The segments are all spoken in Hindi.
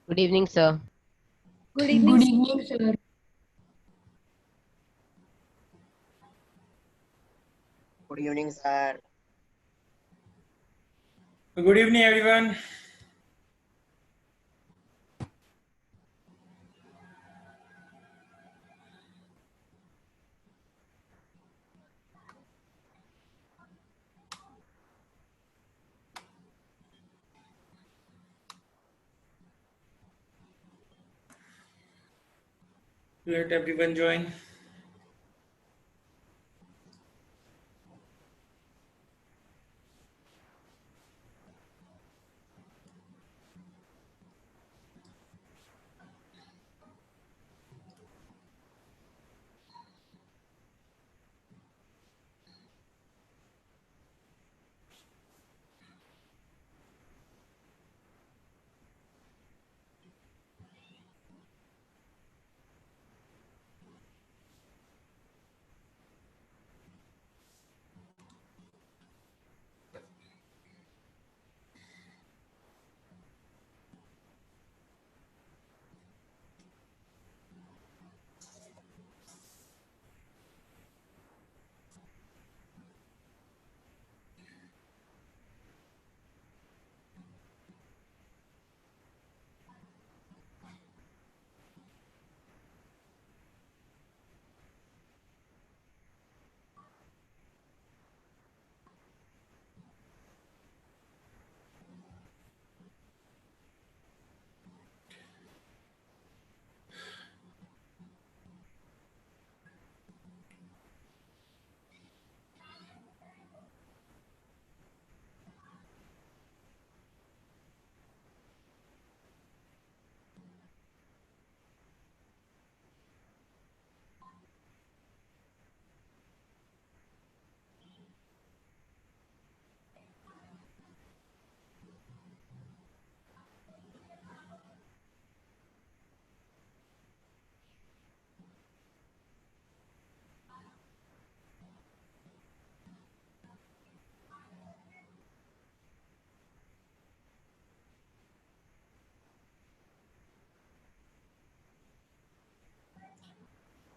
Good evening, sir. Good Good evening, evening, sir. Good evening, sir. Good evening, everyone. Let everyone join.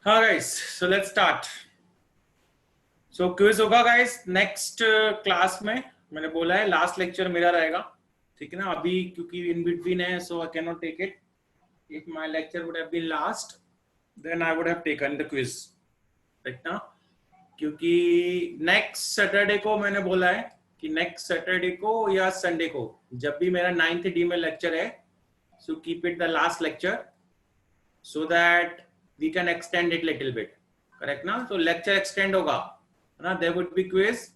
हाँ guys, so let's start. So quiz होगा guys next class में. मैंने बोला है last lecture मेरा रहेगा, ठीक है ना. अभी क्योंकि in between है, so I cannot take it. If my lecture would have been last, then I would have taken the quiz, right ना. क्योंकि next Saturday को मैंने बोला है कि next Saturday को या Sunday को जब भी मेरा 9th D में lecture है, so keep it the last lecture so that we can extend it little bit, correct ना. So lecture extend होगा ना, there would be quiz,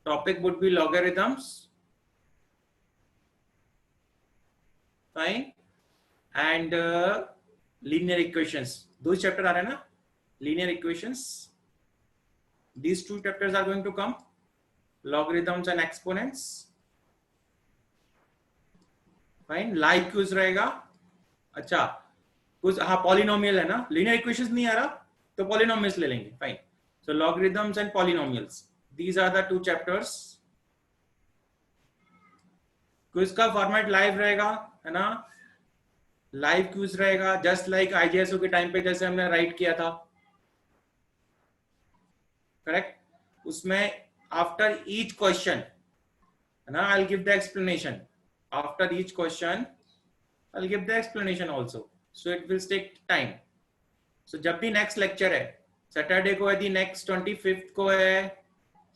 topic would be logarithms, fine, and linear equations. दो chapter आ रहे हैं ना, linear equations. These two chapters are going to come, logarithms and exponents, fine. Live quiz रहेगा. अच्छा कुछ हाँ पॉलिनोमियल है ना, लीनियर इक्वेशंस नहीं आ रहा तो पॉलिनोमियल्स ले लेंगे, fine. So logarithms and polynomials, these are the two chapters. Quiz का फॉर्मेट लाइव रहेगा, है ना. लाइव क्विज रहेगा जस्ट लाइक आईजीएसओ के टाइम पे जैसे हमने राइट किया था, करेक्ट. उसमें आफ्टर ईच क्वेश्चन, है ना, I will give the explanation. After each question I will give the explanation also, so it will take time. So जब भी नेक्स्ट लेक्चर है, सैटरडे को यदि नेक्स्ट 25th को है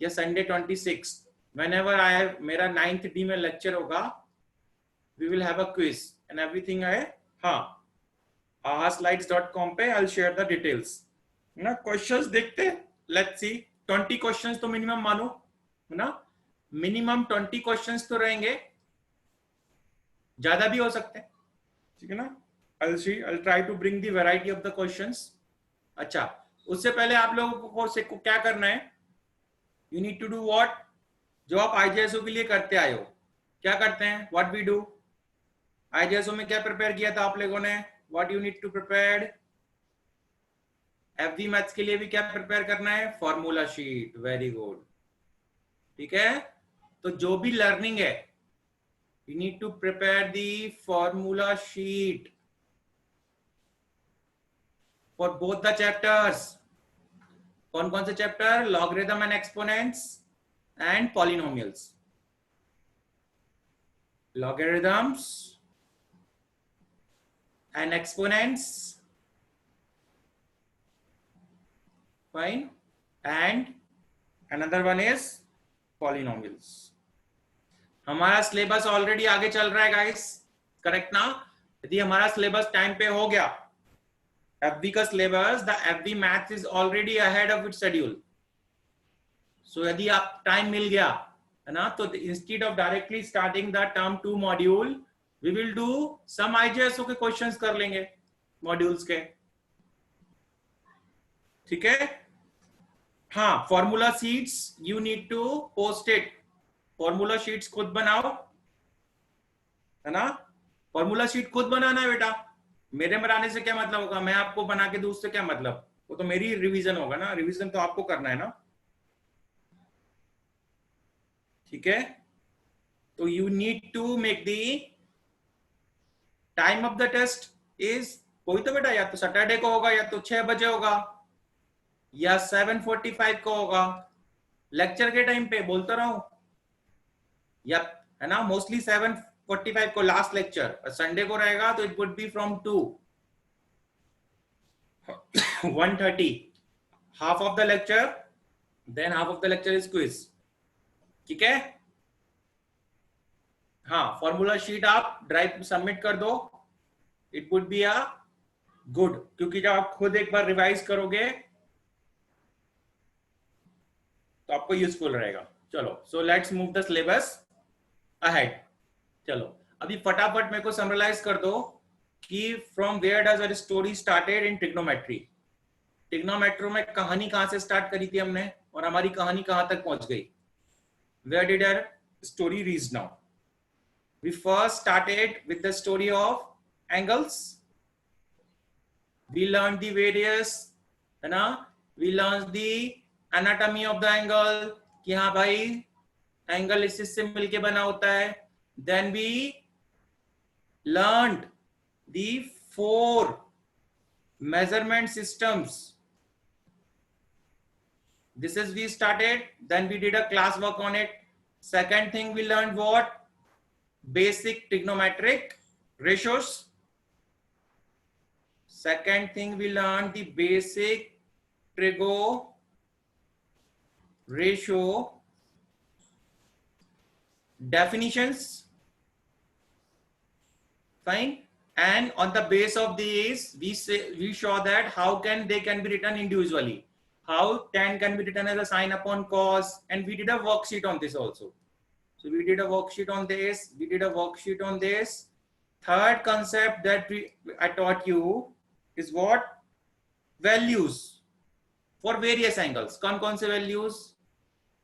या Sunday 26th, whenever I have मेरा 9th D में लेक्चर होगा, we will have a quiz and everything है. हाँ ahaslides.com पे I'll share the details ना. क्वेश्चंस देखते, let's see. 20 क्वेश्चंस तो मिनिमम मानो, है ना. मिनिमम 20 क्वेश्चंस तो रहेंगे, ज्यादा भी हो सकते हैं, ठीक है ना. I'll see, I'll try to bring the variety of the questions. अच्छा उससे पहले आप लोगों को क्या करना है, you need to do what, जो आप आईजीएसओ के लिए करते आए हो. क्या करते हैं, what we do. आईजीएसओ में क्या प्रिपेयर किया था आप लोगों ने, what you need to prepare. FD maths के लिए भी क्या प्रिपेयर करना है, फॉर्मूला शीट. वेरी गुड, ठीक है. तो जो भी लर्निंग है You need to prepare the formula sheet for both the chapters. कौन कौन से chapter? Logarithm and exponents and polynomials. Logarithms and exponents, fine, and another one is polynomials. हमारा सिलेबस ऑलरेडी आगे चल रहा है गाइस, करेक्ट ना? यदि हमारा सिलेबस टाइम पे हो गया, FB का syllabus, the FB maths is already ahead of its schedule. So यदि आप टाइम मिल गया है ना, तो instead of directly starting the term 2 module, we will do some IJSO के क्वेश्चंस कर लेंगे मॉड्यूल्स के. ठीक है? हाँ, formula sheets you need to post it. Formula sheets खुद बनाओ, है ना? फॉर्मूला शीट खुद बनाना है बेटा. मेरे बनाने से क्या मतलब होगा? मैं आपको बना के दूं उससे क्या मतलब? वो तो मेरी रिवीजन होगा ना. रिवीजन तो आपको करना है ना. ठीक है? तो you need to make the time of the test is, कोई तो बेटा या तो सैटरडे को होगा, या तो 6 बजे होगा, या 7:45 को होगा. लेक्चर के टाइम पे बोलता रहा हूं, या है ना, मोस्टली 7:45 को लास्ट लेक्चर, और संडे को रहेगा तो it would B from 2 1:30, half of the lecture, than half of the lecture is quiz. ठीक है? हाँ, फॉर्मूला शीट आप ड्राइव सबमिट कर दो. It would be a good, क्योंकि जब आप खुद एक बार रिवाइज करोगे तो आपको यूजफुल रहेगा. चलो, so let's move the syllabus ahead. चलो, अभी फटाफट मेरे को समराइज कर दो कि from where does our story started in trigonometry. Trigonometry में कहानी कहां से स्टार्ट करी थी हमने, और हमारी कहानी कहां तक पहुंच गई? Where did our story reach now? We first started with the story of angles. We learned the various, है ना? We learned the anatomy of the angle, कि हाँ भाई एंगल इससे मिलके बना होता है. Then we learned the 4 measurement systems. This is we started, then we did a class work on it. Second thing we learned what? Basic trigonometric ratios. Second thing we learned the basic trigo ratio definitions. Fine. And on the base of these, we show that how they can be written individually. How tan can be written as a sine upon cos, and we did a worksheet on this also. So we did a worksheet on this, we did a worksheet on this. Third concept that I taught you is what? Values for various angles. कौन से values?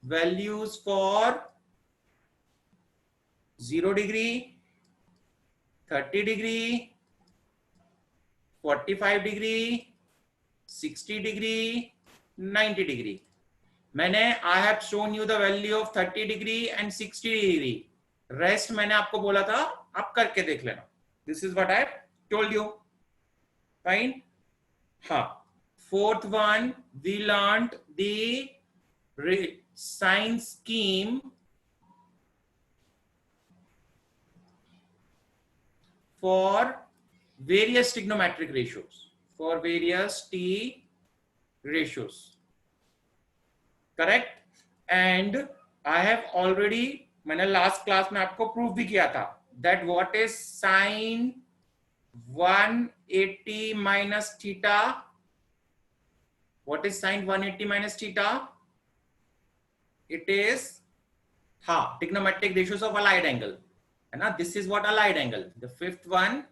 Values for 0 degree, 30 degree, 45 degree, 60 degree, 90 degree. मैंने I have shown you the value of 30 degree and 60 degree. Rest मैंने आपको बोला था आप करके देख लेना. This is what I have told you. Fine. हाँ. Fourth one, we learned the sign scheme for various trigonometric ratios. For various T ratios. Correct? And I have already, मैंने last class में आपको proof भी किया था that what is sine 180 minus theta? What is sine 180 minus theta? It is trigonometric ratios of allied angle. And this is what allied angle. The fifth one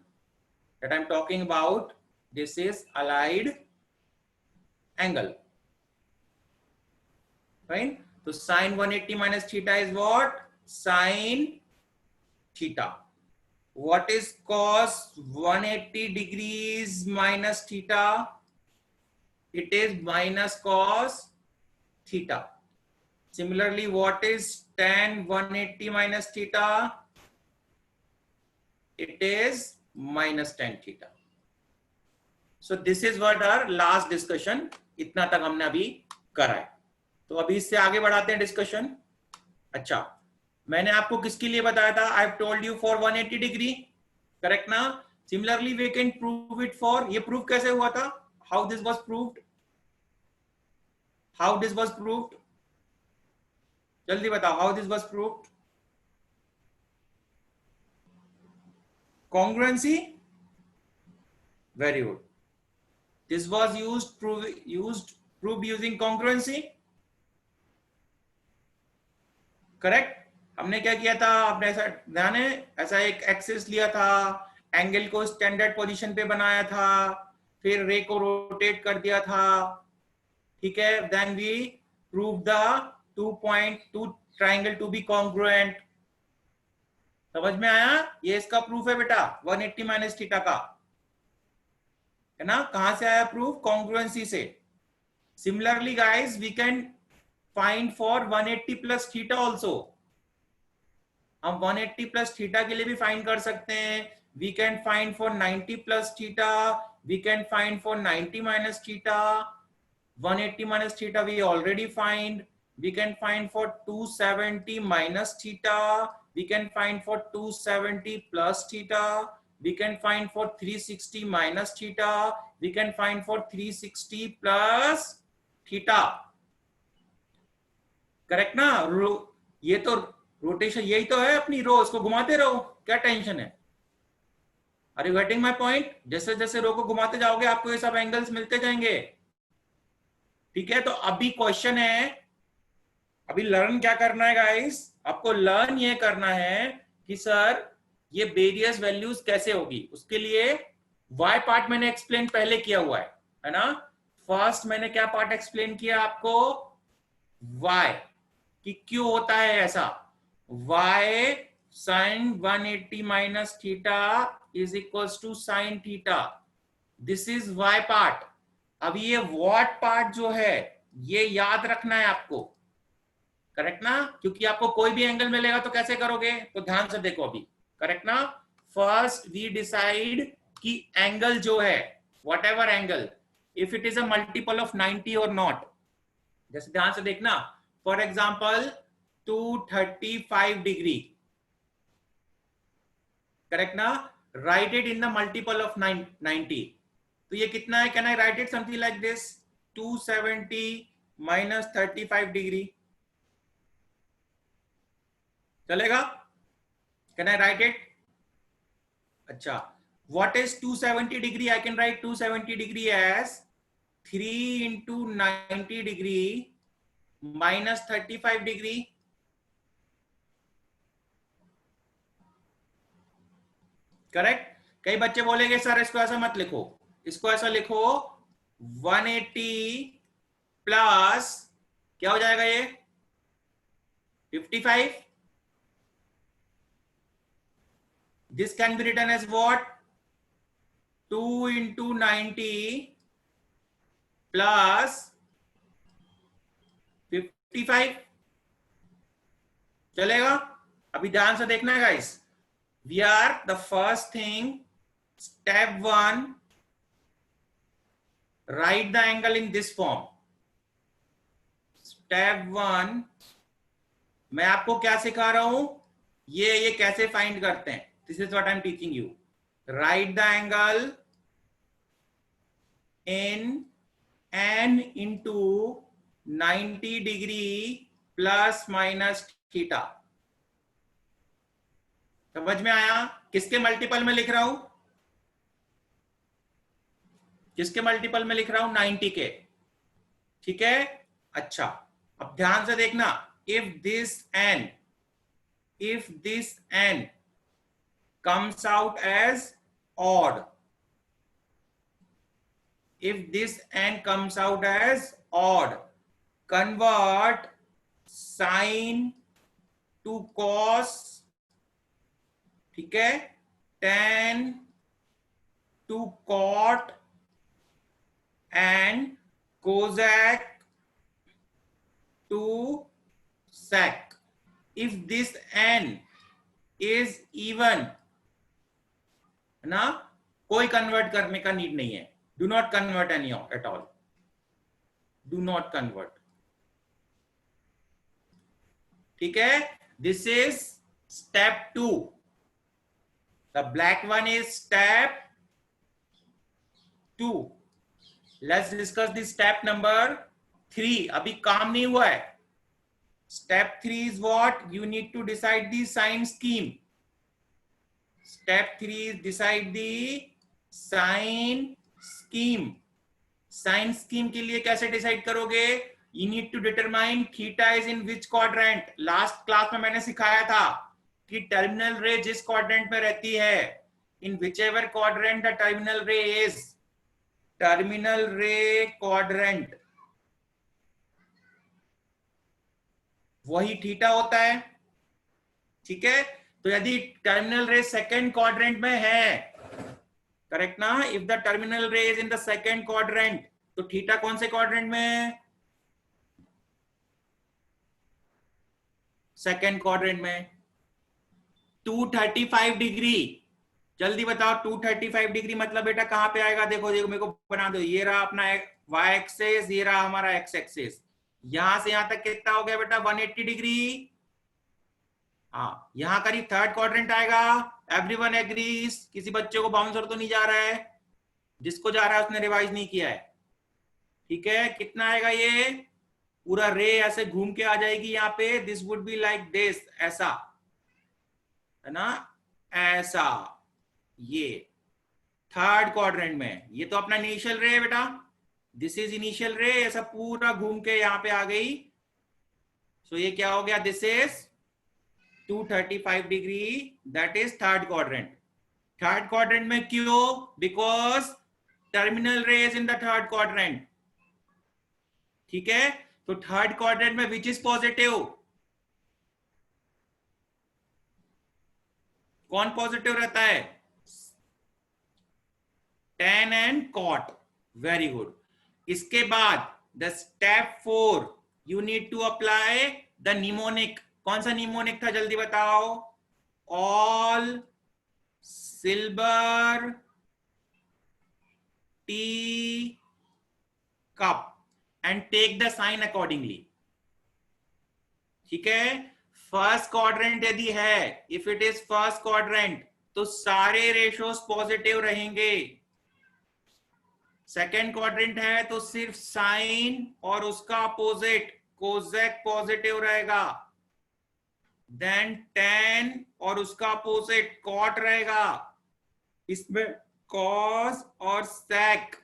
that I'm talking about, this is allied angle. Fine. So sine 180 minus theta is what? Sine theta. What is cos 180 degrees minus theta? It is minus cos theta. Similarly, what is tan 180 minus theta? it is minus tan theta. So this is what our last discussion. इतना तक हमने अभी करा है. तो अभी इससे आगे बढ़ाते हैं डिस्कशन. अच्छा, मैंने आपको किसके लिए बताया था? I have told you for 180 degree, correct ना? Similarly we can prove it for, ये प्रूव कैसे हुआ था? How this was proved? How this was proved? जल्दी बताओ, how this was proved? Congruency? Very good. This was proved using congruency. Correct? हमने क्या किया था? आपने ऐसा ध्यान है, ऐसा एक एक्सिस लिया था, एंगल को स्टैंडर्ड पोजीशन पे बनाया था, फिर रे को रोटेट कर दिया था, ठीक है? Then we prove the 2 triangle to be congruent. समझ में आया? ये इसका प्रूफ है बेटा, 180 माइनस थीटा का, है ना? कहां से आया प्रूफ? कॉन्ग्रुएंसी से. Similarly guys, we can find for 180 plus theta also. हम 180 प्लस थीटा के लिए भी फाइंड कर सकते हैं. We can find for 90 plus theta, we can find for 90 minus theta. 180 minus theta we already find. We can find for 270 minus theta. We can find for 270 plus theta. We can find for 360 minus theta. We can find for 360 plus theta. Correct ना? ये तो रोटेशन, यही तो है अपनी रो, इसको घुमाते रहो, क्या टेंशन है? Are you getting my point? जैसे जैसे रो को घुमाते जाओगे आपको ये सब एंगल्स मिलते जाएंगे. ठीक है, तो अभी क्वेश्चन है, अभी लर्न क्या करना है गाइस? आपको लर्न ये करना है कि सर ये वेरियस वैल्यूज कैसे होगी. उसके लिए y पार्ट मैंने एक्सप्लेन पहले किया हुआ है ना? फर्स्ट मैंने क्या पार्ट एक्सप्लेन किया आपको? y कि क्यों होता है ऐसा. y sin 180 minus theta is equals to sine theta. This is y part. अभी ये वॉट पार्ट जो है ये याद रखना है आपको, करेक्ट ना? क्योंकि आपको कोई भी एंगल मिलेगा तो कैसे करोगे? तो ध्यान से देखो अभी, करेक्ट ना? फर्स्ट वी डिसाइड कि एंगल जो है, whatever angle, if it is a multiple of 90 और नॉट. जैसे ध्यान से देखना, फॉर एग्जाम्पल 235 डिग्री, करेक्ट ना? Write it in the multiple of 90. तो ये कितना है? Can I write it something like this, 270 minus 35 degree. चलेगा? Can I write it? अच्छा, what is 270 degree? I can write 270 degree as 3 into 90 degree minus 35 degree. Correct? कई बच्चे बोलेंगे सर इसको ऐसा मत लिखो, इसको ऐसा लिखो 180 प्लस क्या हो जाएगा ये 55. This can be written as what? 2 into 90 plus 55. चलेगा? अभी ध्यान से देखना है guys. We are the first thing, step 1, write the angle in this form. Step 1, मैं आपको क्या सिखा रहा हूं, ये कैसे फाइंड करते हैं. This is what I am teaching you. Write the angle in n into 90 degree plus minus theta. समझ में आया? किसके मल्टीपल में लिख रहा हूं? किसके मल्टीपल में लिख रहा हूं? 90 के. ठीक है? अच्छा, अब ध्यान से देखना. If this n comes out as odd, if this n comes out as odd, convert sin to cos, ठीक है, tan to cot and cosec to sec. If this n is even, है ना, कोई कन्वर्ट करने का नीड नहीं है. Do not convert any at all, do not convert. ठीक है, this is step 2. The black one is step 2. Let's discuss the step number 3. अभी काम नहीं हुआ है. Step 3 is what? You need to decide the sign scheme. Step 3 is decide the sign scheme. Sign scheme के लिए कैसे decide करोगे? You need to determine theta is in which quadrant. Last class में मैंने सिखाया था कि terminal ray जिस quadrant में रहती है, in whichever quadrant the terminal ray is, terminal ray quadrant, वही थीटा होता है. ठीक है, तो यदि टर्मिनल रे सेकेंड क्वाड्रेंट में है, करेक्ट ना, if the terminal ray is in the second quadrant, तो थीटा कौन से क्वाड्रेंट में है? सेकेंड क्वाड्रेंट में. 235 डिग्री, जल्दी बताओ 235 डिग्री मतलब बेटा कहां पे आएगा? देखो देखो मेरे को बना दो. ये रहा अपना वाई एक्सेस, ये रहा हमारा एक्स एक्सेस. यहां से यहां तक कितना हो गया बेटा? 180 डिग्री. हाँ, यहां करीब थर्ड क्वाड्रेंट आएगा. Everyone agrees? किसी बच्चे को बाउंसर तो नहीं जा रहा है? जिसको जा रहा है उसने रिवाइज नहीं किया है. ठीक है, कितना आएगा ये? पूरा रे ऐसे घूम के आ जाएगी यहाँ पे. This would be like this, ऐसा है ना, ऐसा. ये थर्ड क्वाड्रेंट में, ये तो अपना इनिशियल रे है बेटा. दिस इज इनिशियल रे. ऐसा पूरा घूम के यहाँ पे आ गई. सो ये क्या हो गया? This is 235 degree. That is third quadrant. Third quadrant में क्यों? Because terminal ray is in the third quadrant. ठीक है, तो थर्ड क्वाड्रेंट में विच इज पॉजिटिव? कौन पॉजिटिव रहता है? tan and cot. Very good. इसके बाद the step 4, you need to apply the mnemonic. कौन सा निमोनिक था जल्दी बताओ? All silver tea cup and take the sine accordingly. ठीक है, फर्स्ट क्वाड्रेंट यदि है, if it is first quadrant, तो सारे रेशोस पॉजिटिव रहेंगे. सेकेंड क्वाड्रेंट है तो सिर्फ साइन और उसका अपोजिट कोसेक पॉजिटिव रहेगा. देन tan और उसका अपोजिट कॉट रहेगा. इसमें कॉस और सेक.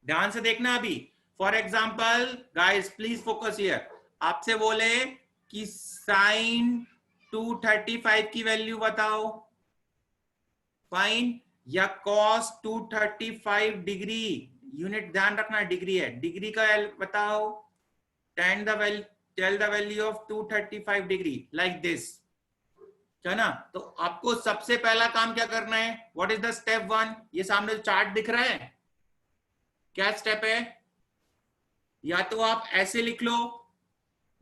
ध्यान से देखना. अभी for example guys, please focus here. आपसे बोले कि साइन 235 की वैल्यू बताओ, फाइन, या कॉस 235 डिग्री, यूनिट ध्यान रखना डिग्री है, डिग्री का बताओ. Tan the value, tell the value of 235 degree like this, है ना. तो आपको सबसे पहला काम क्या करना है? What is the step 1? ये सामने चार्ट दिख रहा है, क्या स्टेप है? या तो आप ऐसे लिख लो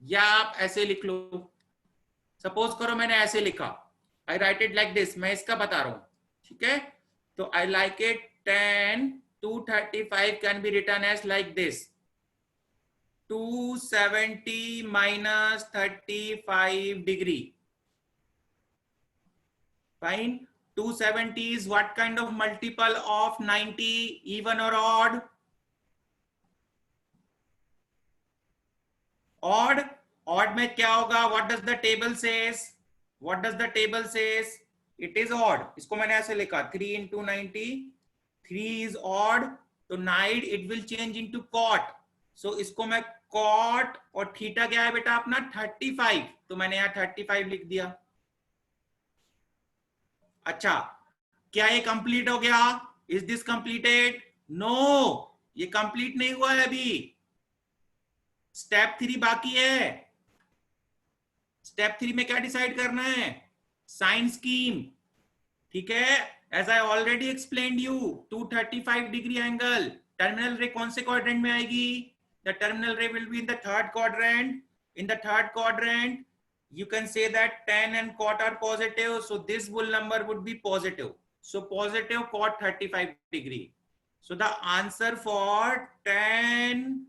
या आप ऐसे लिख लो. सपोज करो मैंने ऐसे लिखा, आई राइट इट लाइक दिस. मैं इसका बता रहा हूं. ठीक है, तो I like it. tan 235 can be written as like this: 270 minus 35 degree. Fine. 270 is what kind of multiple of 90? Even or odd? Odd. Odd में क्या होगा? What does the table says? What does the table says? It is odd. इसको मैंने ऐसे लिखा 3 into 90. 3 is odd. तो 9 it will change into cot. So इसको मैं cot, और थीटा क्या है बेटा अपना? 35. तो मैंने यहाँ 35 लिख दिया. अच्छा, क्या ये कंप्लीट हो गया? Is this completed? No, ये कंप्लीट नहीं हुआ है अभी. स्टेप 3 बाकी है. स्टेप 3 में क्या डिसाइड करना है? Sign scheme. ठीक है, as I already explained you, 235 degree angle. Terminal ray कौन से क्वाड्रेंट में आएगी? The terminal ray will be in the third quadrant. In the third quadrant you can say that tan and cot are positive, so this whole number would be positive. So positive cot 35 degree. So the answer for tan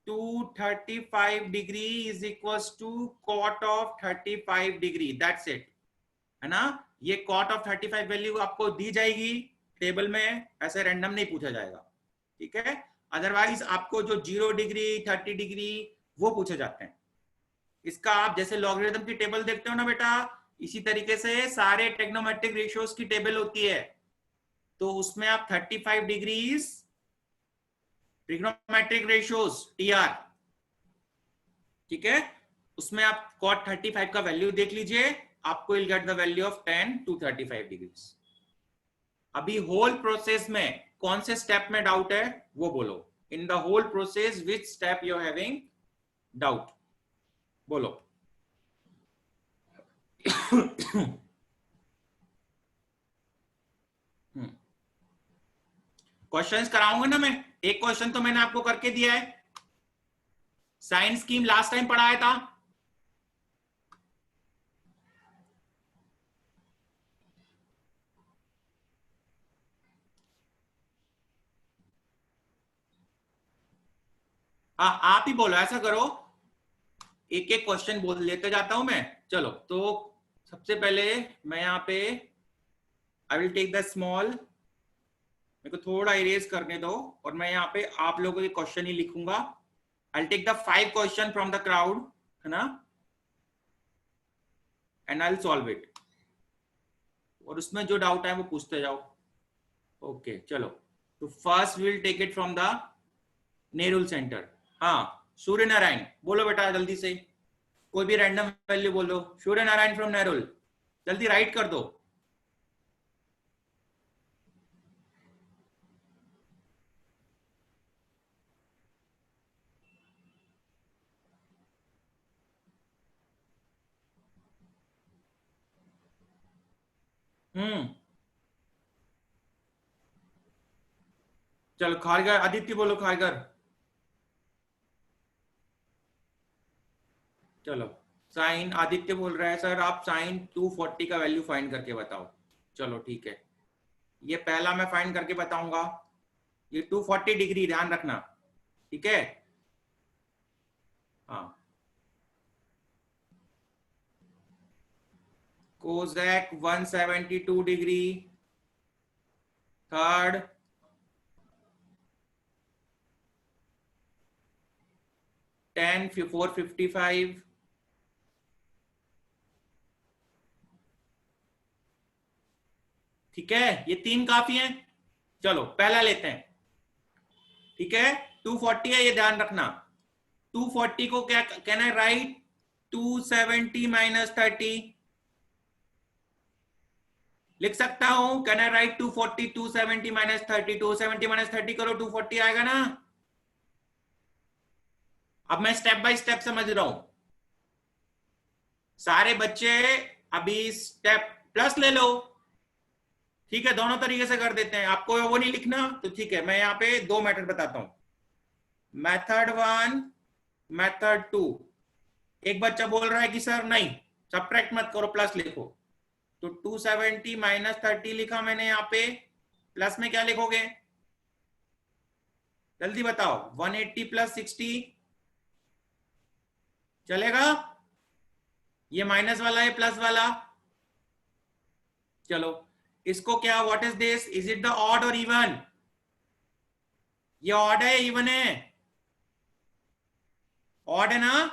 to 35 degree is equals to cot of 35 degree. That's it, है ना. ये cot of 35 वैल्यू आपको दी जाएगी टेबल में, ऐसे रैंडम नहीं पूछा जाएगा, ठीक है. अदरवाइज आपको जो 0 डिग्री 30 डिग्री वो पूछे जाते हैं. इसका आप जैसे लॉगरिथम की टेबल देखते हो ना बेटा, इसी तरीके से सारे टेक्नोमेट्रिक रेशियोज की टेबल होती है. तो उसमें आप 35 डिग्रीज ट्रिग्नोमेट्रिक रेशियोज टीआर, ठीक है, उसमें आप cot 35 का वैल्यू देख लीजिए, आपको will get the value of tan to 35 degrees. अभी होल प्रोसेस में कौन से स्टेप में डाउट है वो बोलो. In the whole process which step you are having doubt, बोलो. क्वेश्चंस कराऊंगा ना मैं. एक क्वेश्चन तो मैंने आपको करके दिया है. साइन स्कीम लास्ट टाइम पढ़ाया था. हाँ, आप ही बोलो. ऐसा करो, एक एक क्वेश्चन बोल लेते जाता हूं मैं. चलो, तो सबसे पहले मैं यहाँ पे I will take the small, मेरे को थोड़ा इरेज करने दो, और मैं यहाँ पे आप लोगों के क्वेश्चन ही लिखूंगा. I will take the 5 question from the crowd, है ना, and I will solve it. और उसमें जो डाउट है वो पूछते जाओ. ओके, चलो. तो first will take it from the Nerul centre. हाँ, सूर्य नारायण बोलो बेटा जल्दी से. कोई भी रैंडम वैल्यू बोलो. सूर्य नारायण फ्रॉम नेरुल, जल्दी राइट कर दो. चलो, खारगर आदित्य बोलो. खारगर, चलो. साइन आदित्य बोल रहा है सर आप साइन 240 का वैल्यू फाइंड करके बताओ. चलो ठीक है, ये पहला मैं फाइंड करके बताऊंगा. ये 240 डिग्री ध्यान रखना, ठीक है. हाँ, कोसेक 172 डिग्री. Third tan 455. ठीक है, ये 3 काफी हैं. चलो पहला लेते हैं, ठीक है. 240 है, ये ध्यान रखना. 240 को क्या कैन आई राइट 270 माइनस 30 लिख सकता हूं. Can I right 240 270 minus 30. 270 minus 30 करो, 240 आएगा ना. अब मैं स्टेप बाय स्टेप समझ रहा हूं. सारे बच्चे अभी स्टेप प्लस ले लो, ठीक है. दोनों तरीके से कर देते हैं. आपको वो नहीं लिखना तो ठीक है, मैं यहाँ पे 2 मेथड बताता हूं. Method 1, method 2. एक बच्चा बोल रहा है कि सर नहीं, सब्ट्रैक्ट मत करो, प्लस लिखो. तो 270 माइनस 30 लिखा मैंने यहाँ पे. प्लस में क्या लिखोगे, जल्दी बताओ. 180 प्लस 60 चलेगा. ये माइनस वाला है, प्लस वाला. चलो, इसको क्या, what is this, is it the odd और इवन. ये ऑड है, इवन है. ऑड है ना,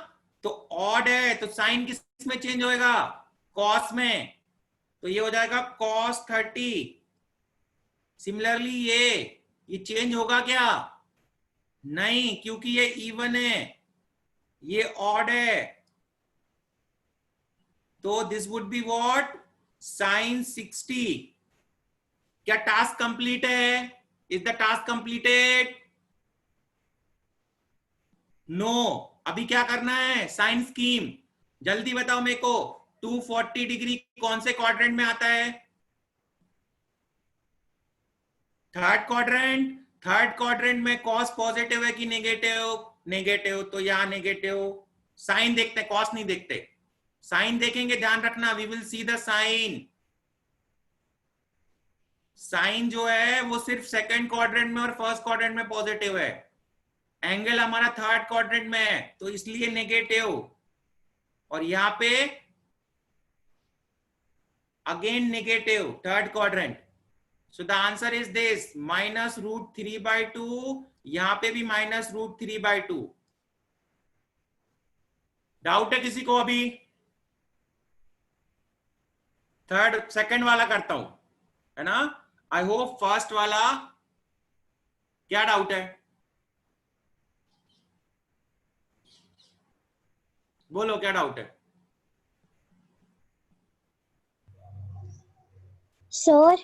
तो ऑड है तो साइन किस में चेंज होएगा, कॉस में. तो ये हो जाएगा cos 30. सिमिलरली ये चेंज होगा क्या, नहीं, क्योंकि ये इवन है, ये ऑड है. तो this would be what, sin 60. क्या टास्क कंप्लीट है, is the task completed, no. अभी क्या करना है, साइन स्कीम. जल्दी बताओ मेरे को, 240 डिग्री कौन से क्वाड्रेंट में आता है, थर्ड क्वाड्रेंट. थर्ड क्वाड्रेंट में कॉस पॉजिटिव है कि नेगेटिव, नेगेटिव. तो यहां नेगेटिव. साइन देखते हैं, कॉस नहीं देखते. साइन देखेंगे, ध्यान रखना, we will see the sine. Sine जो है वो सिर्फ सेकंड क्वाड्रेंट में और फर्स्ट क्वाड्रेंट में पॉजिटिव है, एंगल हमारा थर्ड क्वाड्रेंट में है तो इसलिए नेगेटिव, और यहां पे again negative third quadrant. So the answer is this -√3/2, यहां पे भी -√3/2। डाउट है किसी को अभी? थर्ड सेकंड वाला करता हूं, है ना? आई होप फर्स्ट वाला, क्या डाउट है? बोलो क्या डाउट है? सर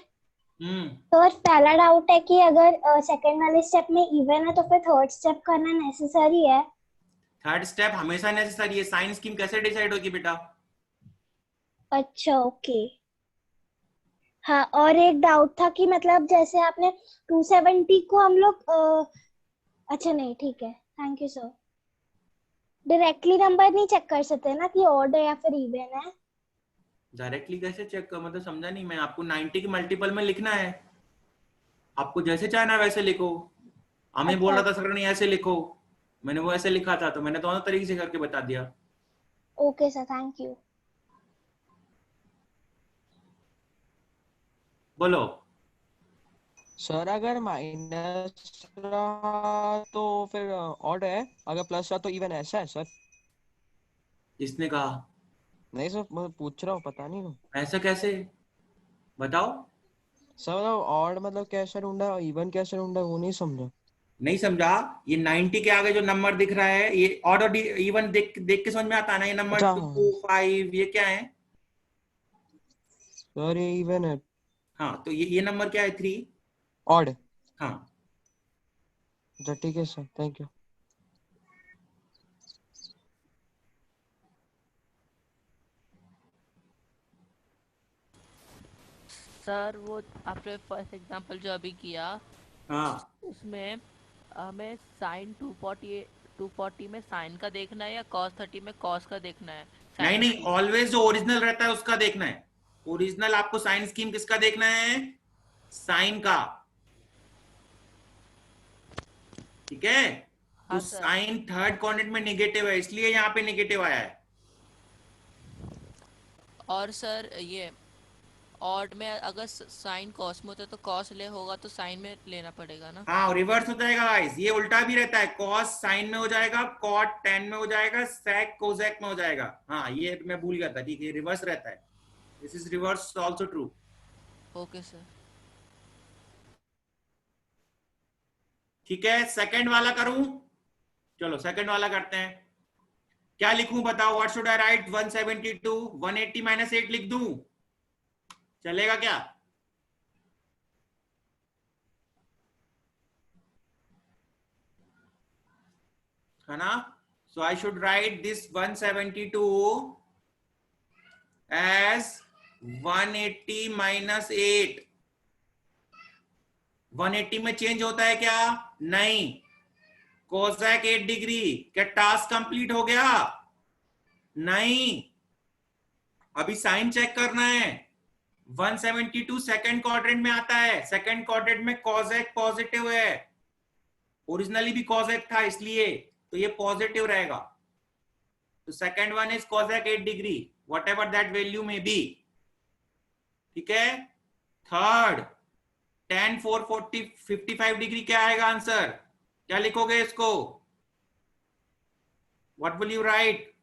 पहला डाउट है कि अगर सेकंड वाले स्टेप में इवन है तो फिर थर्ड स्टेप करना नेसेसरी है? थर्ड स्टेप हमेशा नेसेसरी है, साइन स्कीम कैसे डिसाइड होगी बेटा? अच्छा ओके। हाँ, और एक डाउट था कि मतलब जैसे आपने 270 को हम लोग अच्छा नहीं, ठीक है, thank you sir. Directly number नहीं चेक कर सकते ना कि ऑड है या फिर इवन है? डायरेक्टली कैसे चेक कर, मतलब समझा नहीं मैं। आपको 90 के मल्टीपल में लिखना है, आपको जैसे चाहना वैसे लिखो। हमें बोल रहा था सर नहीं ऐसे लिखो, मैंने वो ऐसे लिखा था, तो मैंने दोनों तरीके से करके बता दिया। Okay sir, thank you. बोलो। सर अगर माइनस रहा तो फिर ऑड है, अगर प्लस रहा तो इवन, ऐसा है सर? किसने कहा? नहीं सर, मैं पूछ रहा हूँ, पता नहीं ना ऐसा कैसे, बताओ। सर। मतलब ऑड मतलब कैसे ढूंढा और इवन कैसे ढूंढा, वो नहीं समझा। नहीं समझा? ये 90 के आगे जो नंबर दिख रहा है, ये ऑड और इवन देख देख के समझ में आता है ना। ये नंबर अच्छा 2 5 ये क्या है? सर ये इवन है। हाँ, तो ये नंबर क्या है? 3। ऑड। हाँ, अच्छा ठीक है सर, थैंक यू। सर वो आपने फर्स्ट एग्जांपल जो अभी किया हाँ, उसमें हमें साइन 240 में साइन का देखना है या कॉस 30 में कॉस का देखना है? नहीं साइन नहीं, ऑलवेज जो ओरिजिनल रहता है उसका देखना है। ओरिजिनल आपको साइन स्कीम किसका देखना है? साइन का, ठीक है? तो हाँ सर। साइन थर्ड क्वाड्रेंट में नेगेटिव है, इसलिए यहाँ पे नेगेटिव आया है। और सर ये ऑड में अगर साइन कॉस में होता है तो कॉस ले होगा तो साइन में लेना पड़ेगा ना? हाँ, रिवर्स हो जाएगा गाइस, ये उल्टा भी रहता है। कॉस साइन में हो जाएगा, कॉट टेन में हो जाएगा, सेक कोजेक में हो जाएगा। हाँ, ये मैं भूल गया था, ठीक है, रिवर्स रहता है। This is reverse also true. Okay sir. ठीक है, सेकंड वाला करूं? चलो सेकंड वाला करते हैं। क्या लिखूं बताओ? What should I right? 172 180 -8 लिख दूं, चलेगा क्या? है ना? So I should write this 172 as 180 -8। 180 में चेंज होता है क्या? नहीं। कोसेक 8 डिग्री, क्या टास्क कंप्लीट हो गया? नहीं, अभी साइन चेक करना है। 172 सेकंड क्वाड्रेंट में आता है, सेकंड क्वाड्रेंट में कोसेक पॉजिटिव है, ओरिजिनली भी कोसेक था इसलिए, तो ये पॉजिटिव रहेगा। तो second one is cosec 8 degree, what ever that value में बी, ठीक है? थर्ड tan 440 55 डिग्री, क्या आएगा आंसर? क्या लिखोगे इसको? What will you right?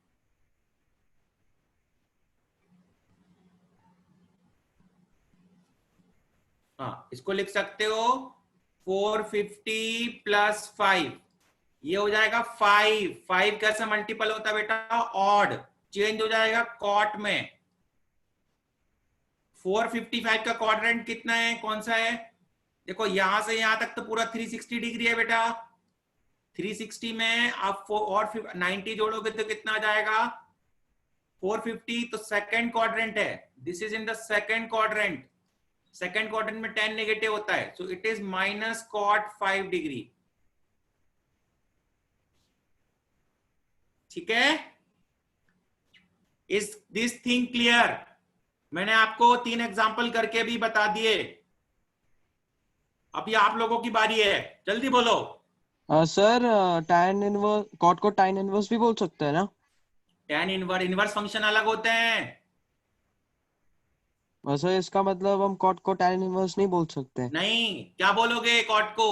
हाँ, इसको लिख सकते हो 450 + 5, ये हो जाएगा 5। 5 कैसे मल्टीपल होता है बेटा? ऑड, चेंज हो जाएगा कॉट में। 455 का क्वाड्रेंट कितना है, कौन सा है? देखो यहां से यहां तक तो पूरा 360 डिग्री है बेटा। 360 में आप और 90 जोड़ोगे तो कितना आ जाएगा? 450। तो सेकंड क्वाड्रेंट है, this is in the second quadrant. Second quadrant में 10 नेगेटिव होता है, so it is -cot 5 degree. ठीक है? Is this thing clear? मैंने आपको 3 एग्जाम्पल करके भी बता दिए। अभी आप लोगों की बारी है, जल्दी बोलो। सर tan इनवर्स कॉट को tan इनवर्स भी बोल सकते हैं ना? tan इनवर्स फंक्शन अलग होते हैं। वैसे इसका मतलब हम कॉट को tan इनवर्स नहीं बोल सकते? नहीं, क्या बोलोगे कॉट को?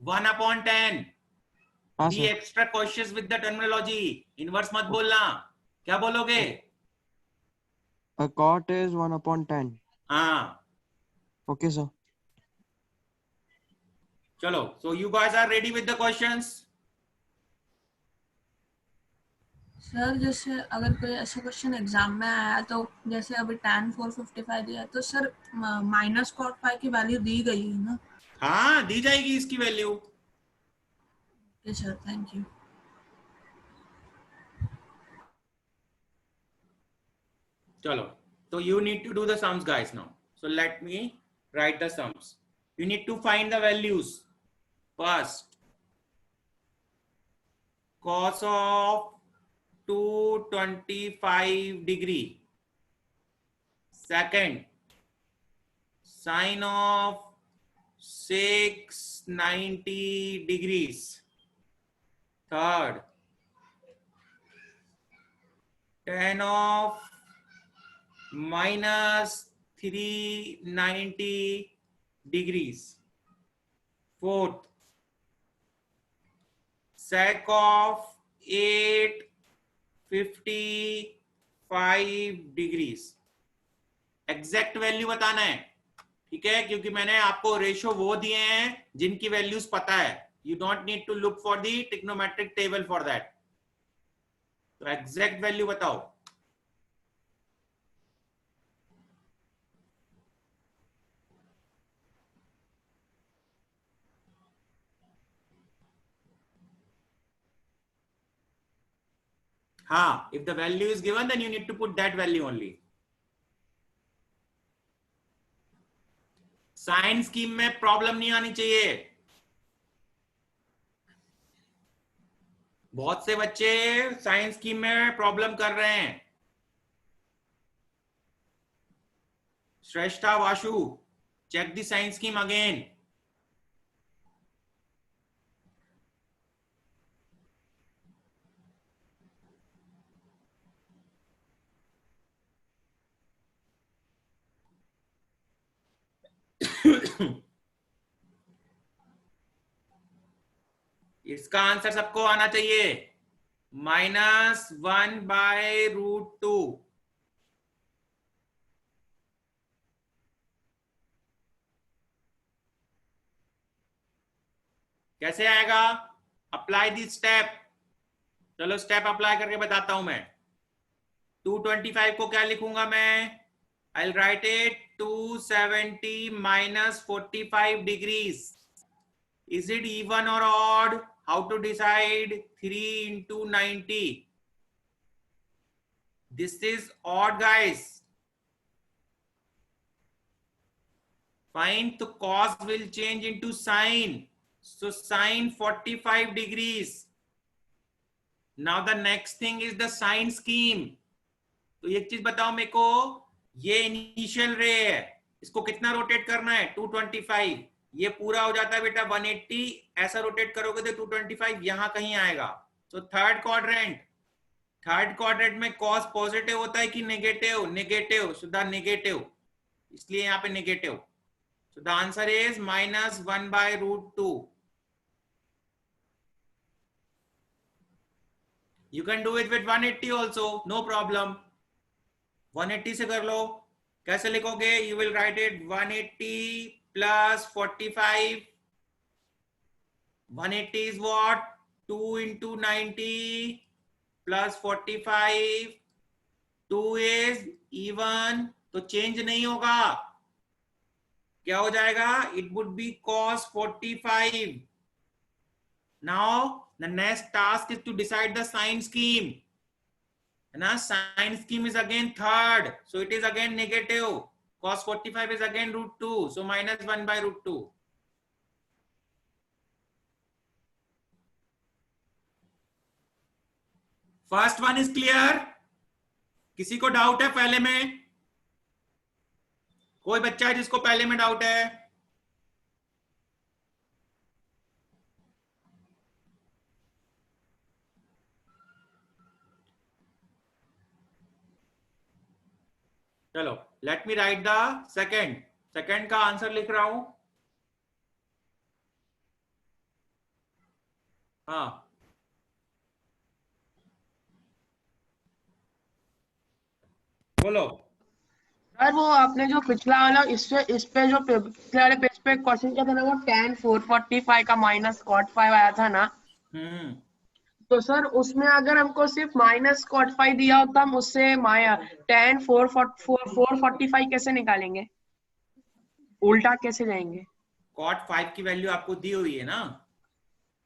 1/10। हाँ बी sir. Extra cautious with the terminology, inverse मत बोलना। क्या बोलोगे? Cot is 1/10। हाँ, ओके सर। चलो, so you guys are ready with the questions? Sir जैसे अगर कोई ऐसा क्वेश्चन एग्जाम में आया तो जैसे अभी tan 455 दिया है, तो सर माइनस कॉट फाइव की वैल्यू दी गई है ना? हाँ, दी जाएगी इसकी value. Okay sir, thank you. चलो, so you need to do the sums guys now. So let me write the sums. You need to find the values. First, cos of 225 degree. Second, sine of 690 degrees. Third, tan of minus 390 degrees. Fourth, sec of 855 degrees. Exact value बताना है, ठीक है, क्योंकि मैंने आपको रेशो वो दिए हैं जिनकी वैल्यूज पता है। You don't need to look for the trigonometric table for that. तो एग्जैक्ट वैल्यू बताओ। हाँ, if the value is given then you need to put that value only. Sign scheme में प्रॉब्लम नहीं आनी चाहिए। बहुत से बच्चे साइंस स्कीम में प्रॉब्लम कर रहे हैं। Shreshtha Vashu, check the science scheme again. इसका आंसर सबको आना चाहिए। -1/√2। कैसे आएगा? Apply the step. चलो स्टेप अप्लाई करके बताता हूं मैं। 225 को क्या लिखूंगा मैं? I will write it 270 minus 45 degrees. Is it even or odd? How to decide? 3 into 90. This is odd guys. Fine, so cos will change into sine. So sine 45 degrees. Now the next thing is the sine scheme. तो एक चीज बताओ मेरे को, ये इनिशियल रे है, इसको कितना रोटेट करना है? 225। ये पूरा हो जाता है बेटा 180, ऐसा रोटेट करोगे तो 225 यहां कहीं आएगा। तो थर्ड क्वाड्रेंट में कॉस पॉजिटिव होता है कि negative? Negative, so the negative, इसलिए यहाँ पे negative. So the answer is -1/√2। You can do it with 180 also, no problem. 180 से कर लो। कैसे लिखोगे? You will write it 180 plus 45. 180 is what? 2 into 90 plus 45. 2 is even, तो चेंज नहीं होगा। क्या हो जाएगा? It would be cos 45. Now the next task is to decide the sign scheme. Now sign scheme is again third, so it is again negative. Cos 45 is again √2, so -1/√2. First one is clear. किसी को डाउट है पहले में? कोई बच्चा है जिसको पहले में डाउट है? चलो let me right the second. Second का आंसर लिख रहा हूं। हाँ, बोलो। सर वो आपने जो पिछला वाला इस पे जो पिछले वाले पेज पे क्वेश्चन किया था ना, वो tan 445 का माइनस cot 5 आया था ना, हम्म, तो सर उसमें अगर हमको सिर्फ माइनस cot 5 दिया हो तो हम उससे tan 445 कैसे निकालेंगे? उल्टा कैसे जाएंगे? cot 5 की वैल्यू आपको दी हुई है ना?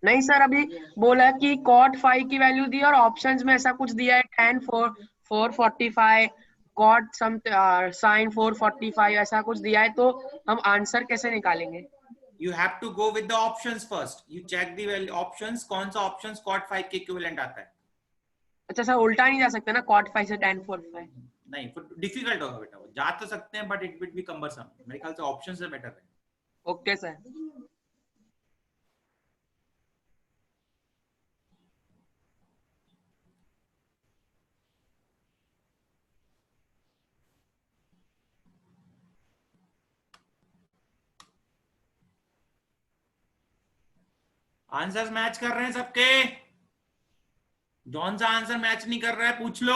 नहीं सर, अभी बोला कि cot 5 की वैल्यू दी और ऑप्शंस में ऐसा कुछ दिया है tan 445 cot सम sin 445 ऐसा कुछ दिया है, तो हम आंसर कैसे निकालेंगे? You have to go with the options first. You check the value options, कौन सा options cot 5 के इक्विवेलेंट आता है। अच्छा सर, उल्टा नहीं जा सकते ना cot 5 से tan 45? नहीं, फिर डिफिकल्ट होगा बेटा। वो जा तो सकते हैं but it will be cumbersome. मेरे ख्याल से ऑप्शन से बेटर है। Okay sir. आंसर्स मैच कर रहे हैं सबके? जौन सा आंसर मैच नहीं कर रहा है पूछ लो।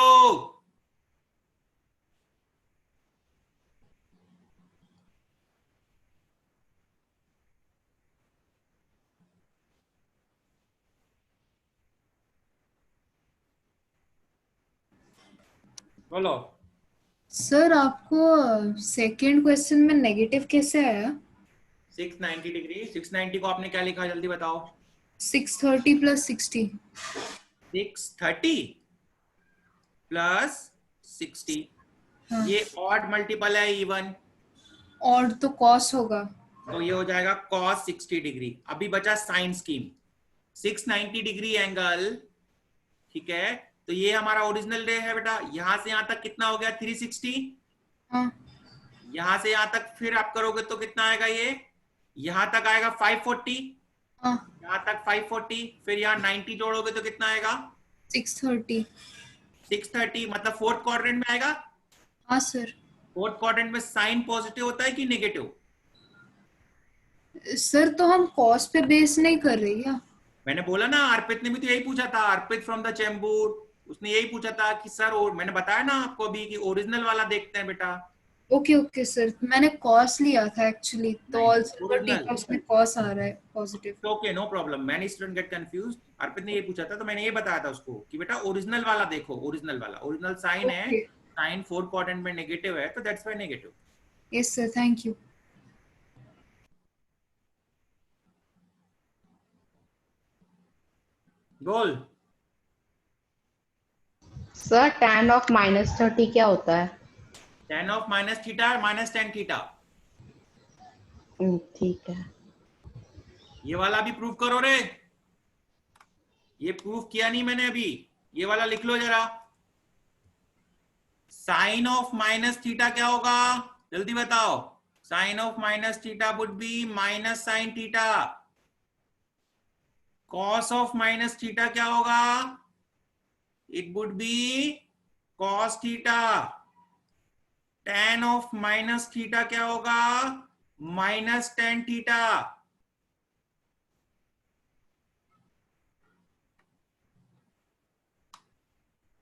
बोलो। सर आपको सेकंड क्वेश्चन में नेगेटिव कैसे आया? 690 डिग्री। 690 को आपने क्या लिखा, जल्दी बताओ। 630 प्लस 60। 630 प्लस 60। हाँ। ये ऑड मल्टीपल है इवन, और तो कॉस होगा। तो ये हो जाएगा cos 60 डिग्री। अभी बचा साइन स्कीम। 690 डिग्री एंगल, ठीक है, तो ये हमारा ओरिजिनल रे है बेटा। यहां से यहां तक कितना हो गया? 360। हाँ। यहां से यहां तक फिर आप करोगे तो कितना आएगा? ये यहां तक आएगा 540। हाँ। यहां तक 540, फिर यहाँ 90 जोड़ोगे तो कितना आएगा? 630। 630 मतलब फोर्थ क्वाड्रेंट में आएगा। हाँ सर। फोर्थ क्वाड्रेंट में साइन पॉजिटिव होता है कि नेगेटिव? सर तो हम कॉस पे बेस नहीं कर रहे क्या? मैंने बोला ना, अर्पित ने भी तो यही पूछा था। अर्पित फ्रॉम द चेंबूर, उसने यही पूछा था कि सर, और मैंने बताया ना आपको अभी कि ओरिजिनल वाला देखते हैं बेटा। ओके ओके सर, मैंने कॉस लिया था एक्चुअली, तो नहीं, ऑल्सो ओरिजिनल। उसमें कॉस आ रहा है positive. Okay, no problem. Many student get confused. Arpit ने ये पूछा था तो मैंने ये बताया था उसको कि बेटा ओरिजिनल वाला देखो। ओरिजिनल वाला, ओरिजिनल साइन है, ओके। साइन फोर्थ क्वाड्रेंट में नेगेटिव है, तो that's why negative. Yes sir, thank you. Goal. Sir tan of -30 क्या होता है? tan of minus theta minus tan theta. ठीक है। ये वाला भी प्रूव करो रे। ये प्रूव किया नहीं मैंने अभी। ये वाला लिख लो जरा। साइन ऑफ माइनस थीटा क्या होगा? जल्दी बताओ। Sine of minus theta would be minus sine theta. Cos of minus theta क्या होगा? It would be cos theta. tan of minus theta क्या होगा? Minus tan theta.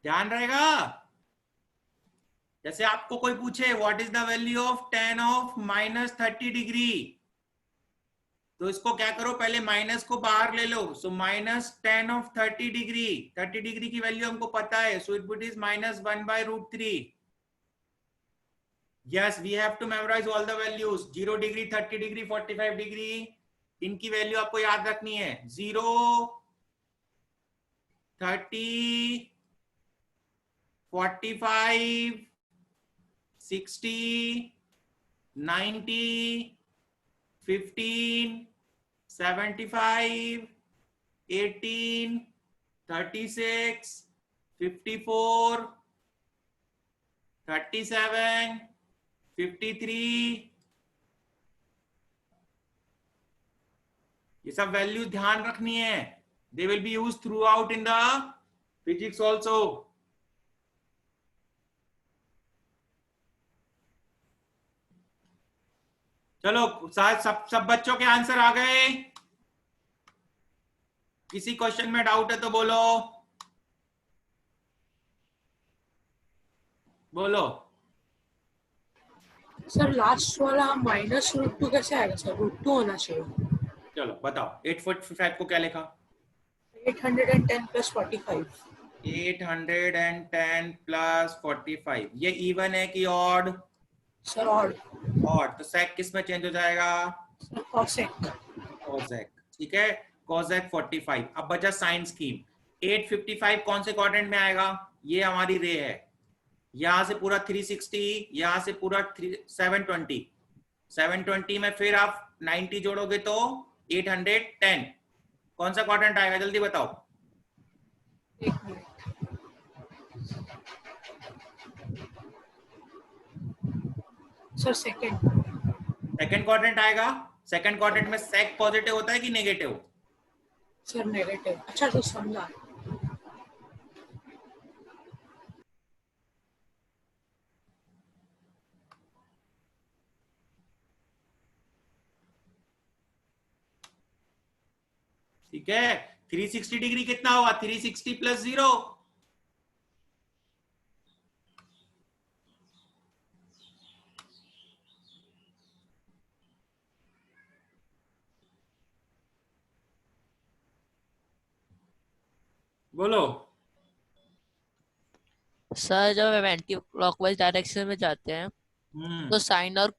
ध्यान रहेगा। जैसे आपको कोई पूछे what is the value of tan of -30 degree, तो इसको क्या करो, पहले माइनस को बाहर ले लो। So minus tan of 30 degree, 30 degree की वैल्यू हमको पता है, so it would is -1/√3। Yes, we have to memorise all the values. 0 degree, 30 degree, 45 degree, इनकी वैल्यू आपको याद रखनी है। 0, 30, 45, 60, 90, 15, 75, 18, 36, 54, 37, 53, ये सब वैल्यू ध्यान रखनी है. They will be used throughout in the physics also. चलो सब बच्चों के आंसर आ गए. किसी क्वेश्चन में डाउट है तो बोलो. बोलो. सर लास्ट वाला -√2 कैसे आएगा सर? √2 होना चाहिए. चलो बताओ. 845 को क्या लिखा? 810 + 45. 810 + 45. ये इवन है कि ऑड? Sir odd. ऑड. तो सेक किस में चेंज हो जाएगा? Sir cosec. कॉसेक. ठीक है. कॉसेक 45. अब बचा साइन स्कीम. 855 कौन से क्वाड्रेंट में आएगा? ये हमारी रे है. यहां से पूरा 360, यहां से पूरा 720. 720 में फिर आप 90 जोड़ोगे तो 810. कौन सा क्वाड्रेंट आएगा? जल्दी बताओ. एक मिनट. सर सेकंड क्वाड्रेंट आएगा. सेकंड क्वाड्रेंट में सेक पॉजिटिव होता है कि नेगेटिव? Sir negative. अच्छा तो समझा. ठीक है. 360 डिग्री कितना होगा? 360 + 0. बोलो. सर जब हम एंटी क्लॉकवाइज डायरेक्शन में जाते हैं तो साइन और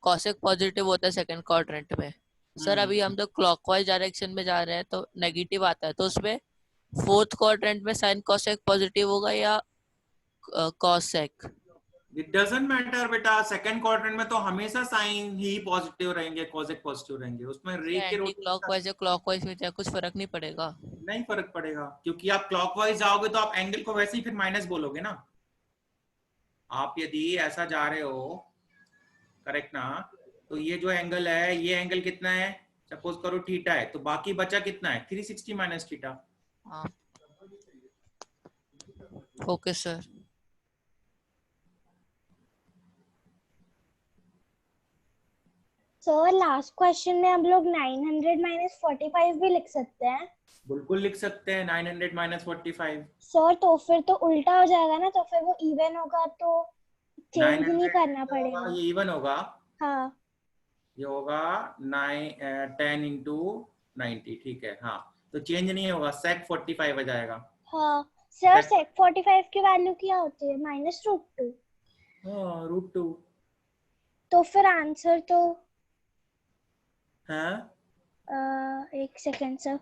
कॉसेक पॉजिटिव होता है सेकंड क्वाड्रेंट में. सर अभी हम तो क्लॉकवाइज डायरेक्शन में जा रहे हैं तो नेगेटिव आता है, तो उसमें फोर्थ क्वाड्रेंट में साइन कॉसेक पॉजिटिव होगा या कॉसेक? इट डजंट मैटर बेटा. सेकंड क्वाड्रेंट में तो हमेशा साइन ही पॉजिटिव रहेंगे, कॉसेक पॉजिटिव रहेंगे. उसमें रे के एंटी क्लॉकवाइज या क्लॉकवाइज में क्या कुछ फर्क नहीं पड़ेगा? नहीं फर्क पड़ेगा, क्योंकि आप क्लॉकवाइज जाओगे तो आप एंगल को वैसे ही फिर माइनस बोलोगे ना. आप यदि ऐसा जा रहे हो, करेक्ट ना, तो ये जो एंगल है, ये एंगल कितना है? सपोज करो थीटा है, तो बाकी बचा कितना है? 360 - थीटा. हाँ. Okay sir. Sir last question में हम लोग 900 - 45 भी लिख सकते हैं. बिल्कुल लिख सकते हैं 900 - 45. सर तो फिर तो उल्टा हो जाएगा ना, तो फिर वो इवन होगा तो चेंज 900 नहीं करना पड़ेगा. ये इवन होगा. हाँ. ये होगा 10 × 90. ठीक है. हाँ, तो चेंज नहीं होगा. सेक 45 आ जाएगा. हाँ सर, सेक 45 की वैल्यू क्या होती है? -√2. हाँ, √2. तो फिर आंसर तो हाँ. एक second sir.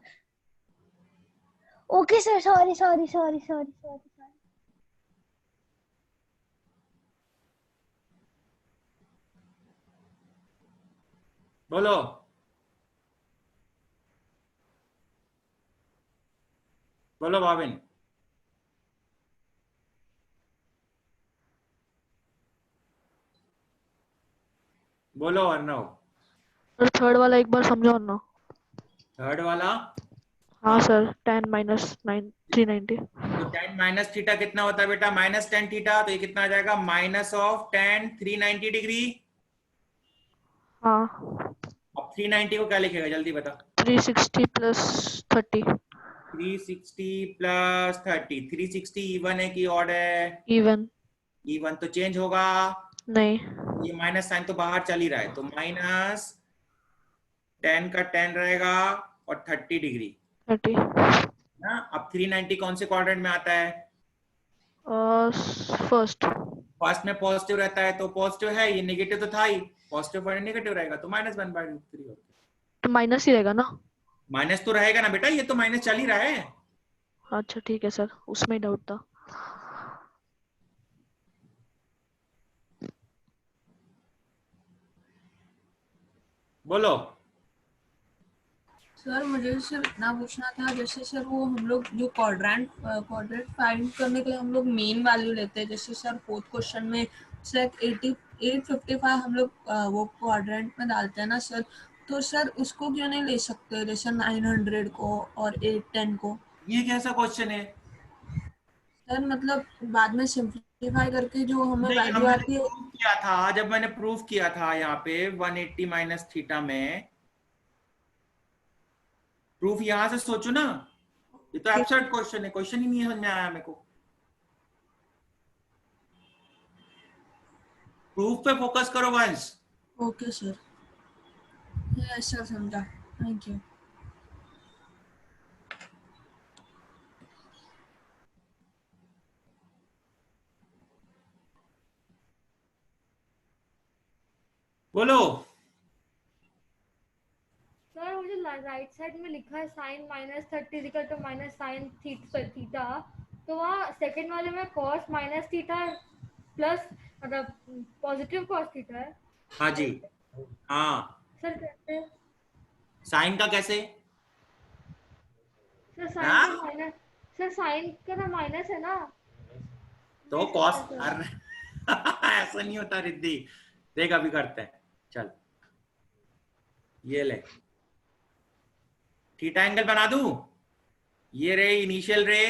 Okay sir, sorry. बोलो. बोलो भाविन. बोलो अर्णव. सर थर्ड वाला एक बार समझाओ ना. थर्ड वाला? हाँ सर. 10 - 9 390. तो 10 - थीटा कितना होता है बेटा? -10 थीटा. तो ये कितना आ जाएगा? -10 390 डिग्री. हाँ. अब 390 को क्या लिखेगा? जल्दी बता. 360 + 30. 360 + 30. 360 इवन है कि ऑड है? इवन. इवन. तो चेंज होगा नहीं. ये माइनस साइन तो बाहर चल ही रहा है, तो -10 का 10 रहेगा और 30 डिग्री 30. ना. अब 390 कौन से क्वाड्रेंट में आता है? फर्स्ट. फर्स्ट में पॉजिटिव रहता है, तो पॉजिटिव है. ये नेगेटिव तो था ही. पॉजिटिव पर नेगेटिव रहेगा तो -1/√3. तो माइनस ही रहेगा ना? माइनस तो रहेगा ना बेटा, ये तो माइनस चल ही रहा है. अच्छा ठीक है सर, उसमें ही डाउट था. बोलो. सर मुझे सिर्फ इतना पूछना था, जैसे सर वो हम लोग जो क्वाड्रेंट फाइंड करने के लिए हम लोग मीन वैल्यू लेते हैं, जैसे सर फोर्थ क्वेश्चन में सेक 855 हम लोग वो क्वाड्रेंट में डालते हैं ना सर, तो सर उसको क्यों नहीं ले सकते जैसे 900 को और 810 को? ये कैसा क्वेश्चन है? सर मतलब बाद में सिंप्लीफाई करके जो हमें नहीं, वैल्यू हमने आती है। प्रूव किया था, जब मैंने प्रूव किया था यहाँ पे 180 माइनस थीटा में, प्रूफ यहाँ से सोचो ना, ये तो एब्सर्ड क्वेश्चन है, क्वेश्चन ही नहीं समझ में आया मेरे को। प्रूफ पे फोकस करो Vansh. Okay sir, yes sir, समझा, थैंक यू। बोलो। सर मुझे राइट साइड में लिखा है sine -30 equal to minus sine theta, तो वहाँ सेकंड वाले में कॉस माइनस थीटा प्लस मतलब पॉजिटिव कॉस थीटा है। हाँ जी, हाँ। सर कैसे? साइन का कैसे? सर साइन का माइनस, सर साइन का ना माइनस है ना, तो कॉस, अरे ऐसा नहीं होता रिद्धि, देख अभी करते हैं, चल ये ले, थीटा एंगल बना दूं, ये रे इनिशियल रे,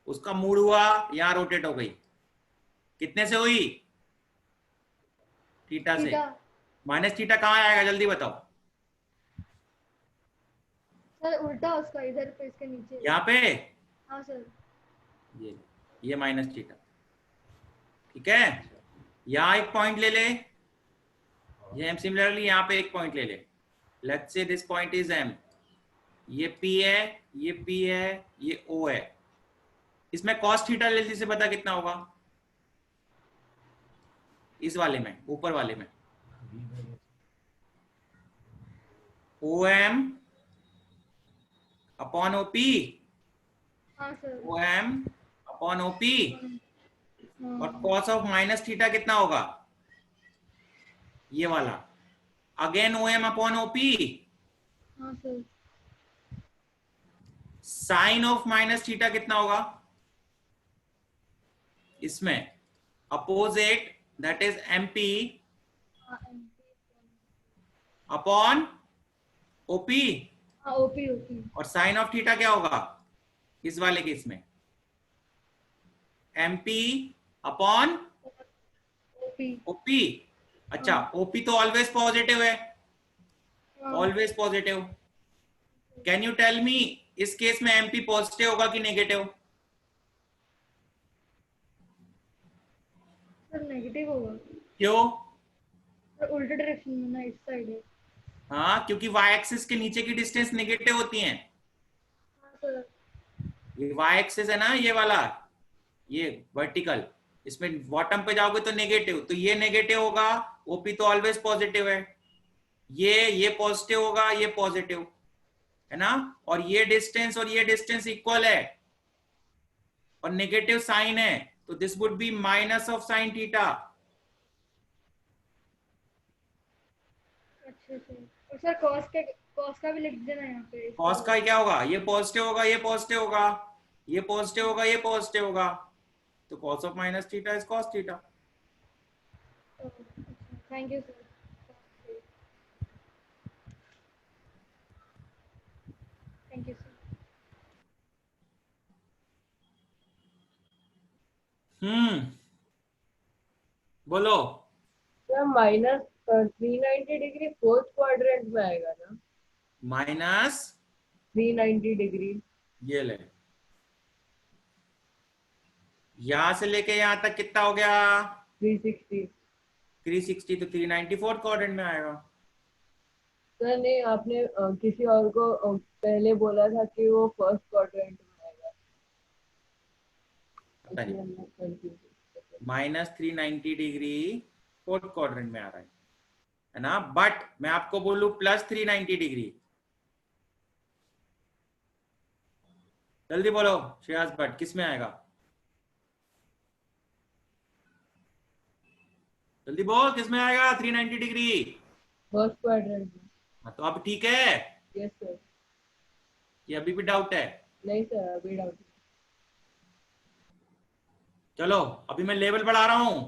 उसका मूड हुआ, यहां रोटेट हो गई, कितने से हुई? थीटा से। माइनस थीटा कहाँ आएगा जल्दी बताओ? सर उल्टा उसका, इधर पे इसके नीचे यहाँ पे। हाँ सर, ये माइनस थीटा, ठीक है। यहाँ एक पॉइंट ले ले, ये एम, सिमिलरली यहाँ पे एक पॉइंट ले ले, let's say this point is M, ये P है, ये P है, ये O है, इसमें cos थीटा जल्दी से बता कितना होगा? इस वाले में, ऊपर वाले में OM अपॉन OP, हाँ सर, OM अपॉन OP, और cos ऑफ माइनस थीटा कितना होगा? ये वाला, अगेन OM अपॉन OP, हाँ sir, sine of minus theta कितना होगा इसमें? Opposite, that is MP upon OP, हाँ ओपी ओपी, और साइन ऑफ थीटा क्या होगा इस वाले केस में? MP upon OP। अच्छा, OP तो ऑलवेज पॉजिटिव है, always positive. Can you tell me इस केस में MP पॉजिटिव होगा कि नेगेटिव? सर नेगेटिव होगा। क्यों? सर उल्टे डायरेक्शन में ना, इस साइड है। हाँ, क्योंकि y एक्सिस के नीचे की डिस्टेंस नेगेटिव होती है। हाँ सर, ये y एक्सिस है ना, ये वाला, ये वर्टिकल, इसमें बॉटम पे जाओगे तो नेगेटिव, तो ये नेगेटिव होगा, OP तो ऑलवेज पॉजिटिव है, ये पॉजिटिव होगा, ये पॉजिटिव है ना, और ये डिस्टेंस इक्वल है और नेगेटिव साइन है, तो this would be minus of sine theta. अच्छा सर, और सर कॉस का भी लिख देना यहाँ पे। कॉस का क्या होगा? ये पॉजिटिव होगा, ये पॉजिटिव होगा, ये पॉजिटिव होगा, ये पॉजिटिव होगा, तो cos of minus theta is cos theta. Thank you sir. Thank you sir. बोलो। Sir minus 390 degree fourth quadrant में आएगा ना? माइनस 390 डिग्री, ये ले, यहां से लेके यहां तक कितना हो गया? 360, तो 394 क्वाड्रेंट में आएगा। सर नहीं, आपने किसी और को पहले बोला था कि वो फर्स्ट क्वाड्रेंट में आएगा। पता नहीं, माइनस 390 डिग्री फोर्थ क्वाड्रेंट में आ रहा है ना, बट मैं आपको बोलूं प्लस 390 डिग्री, जल्दी बोलो श्रेयास भट्ट, किस में आएगा? जल्दी बोल, किस में आएगा 390 डिग्री? फर्स्ट क्वाड्रेंट में। तो अब ठीक है। Yes sir. ये अभी भी डाउट है? नहीं सर अभी डाउट। चलो अभी मैं लेवल बढ़ा रहा हूं।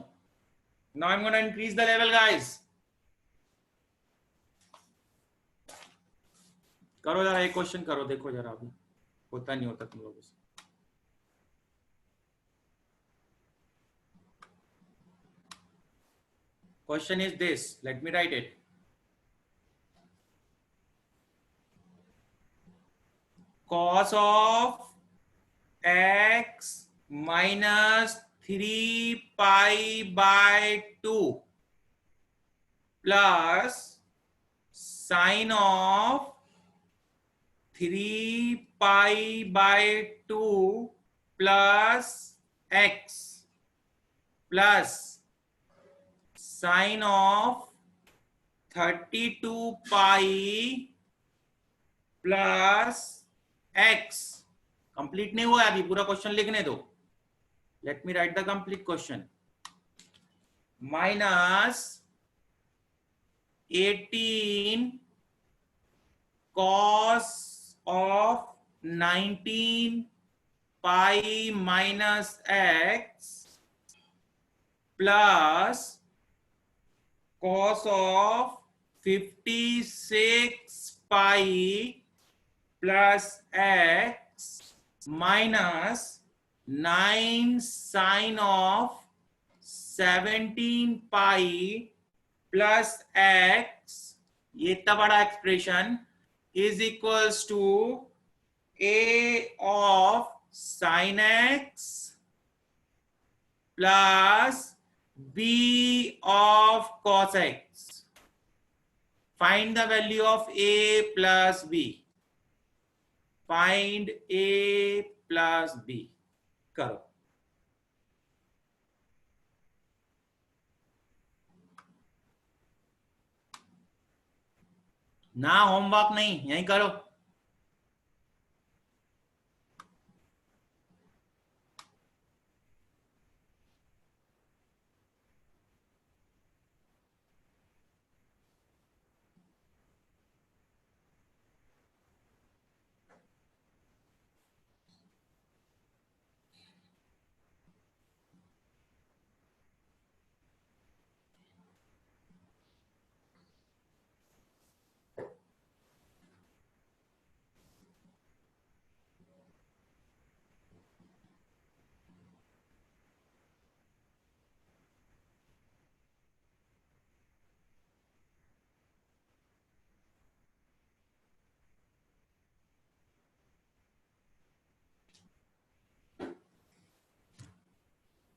Now I am gonna increase the level guys. करो जरा एक क्वेश्चन करो, देखो जरा अभी होता नहीं होता तुम लोगों से। Question is this, let me write it. Cos of x minus 3 pi by 2 plus sin of 3 pi by 2 plus x plus sin of 32 pi plus x। Complete नहीं हुआ अभी, पूरा क्वेश्चन लिखने दो। Let me right the complete question. Minus 18 cos of 19 pi minus x plus cos of 56 pi plus x minus 9 sin of 17 pi plus x, ये इतना बड़ा expression is equals to a of sin x plus b of cos x. Find the value of a plus b. Find a plus b. करो। ना होमवर्क नहीं, यहीं करो।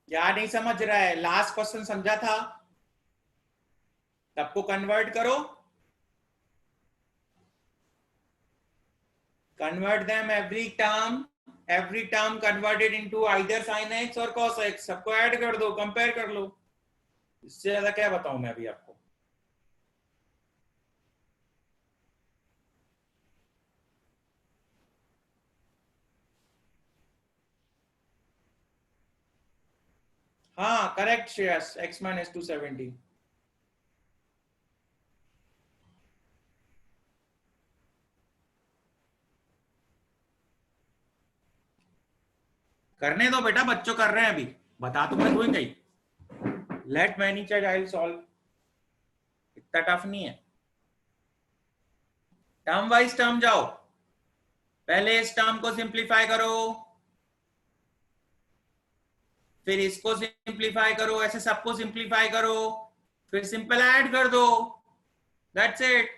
क्या नहीं समझ रहा है? लास्ट क्वेश्चन समझा था, सबको कन्वर्ट करो। Convert them every term converted into either sin x और cos x। सबको ऐड कर दो, कंपेयर कर लो। इससे ज्यादा क्या बताऊं मैं अभी आपको। हाँ करेक्ट श्रेयस, x minus 270। करने दो बेटा, बच्चों कर रहे हैं अभी, बता तो मैं भूल गई। Let many child I will solve, इतना टफ नहीं है। टर्म वाइज टर्म जाओ, पहले इस टर्म को सिंप्लीफाई करो, फिर इसको सिंप्लीफाई करो, ऐसे सबको सिंप्लीफाई करो, फिर सिंपल ऐड कर दो, दैट्स इट।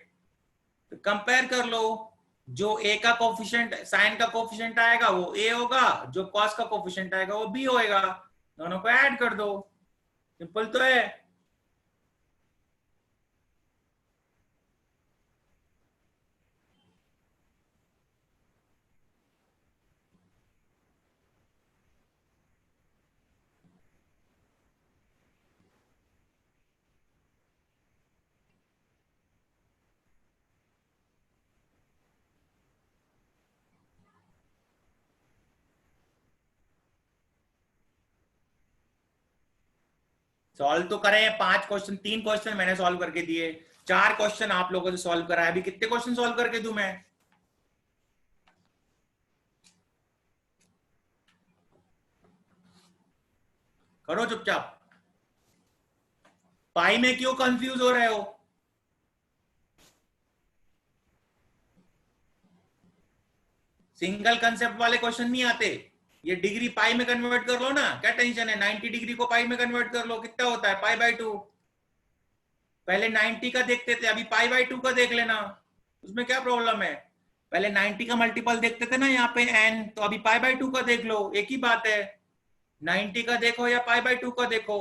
कंपेयर कर लो, जो a का कोफिशिएंट, साइन का कोफिशिएंट आएगा वो a होगा, जो cos का कोफिशिएंट आएगा वो b होएगा, दोनों को ऐड कर दो, सिंपल तो है। सॉल्व तो करें 5 क्वेश्चन, 3 क्वेश्चन मैंने सॉल्व करके दिए, 4 क्वेश्चन आप लोगों से सॉल्व कराया। अभी कितने क्वेश्चन सॉल्व करके दूं मैं? करो चुपचाप। पाई में क्यों कंफ्यूज हो रहे हो? सिंगल कंसेप्ट वाले क्वेश्चन नहीं आते। ये डिग्री पाई में कन्वर्ट कर लो ना, क्या टेंशन है? 90 डिग्री को पाई में कन्वर्ट कर लो, कितना होता है? पाई बाय 2। पहले 90 का देखते थे, अभी पाई बाय 2 का देख लेना, उसमें क्या प्रॉब्लम है? पहले 90 का मल्टीपल देखते थे ना यहाँ पे n, तो अभी पाई बाय 2 का देख लो, एक ही बात है। 90 का देखो या पाई बाय 2 का देखो।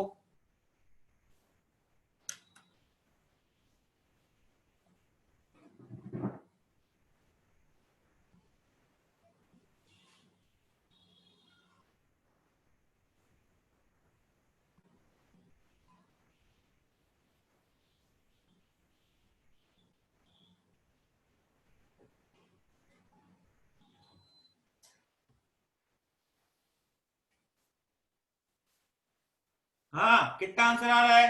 हाँ, कितना आंसर आ रहा है?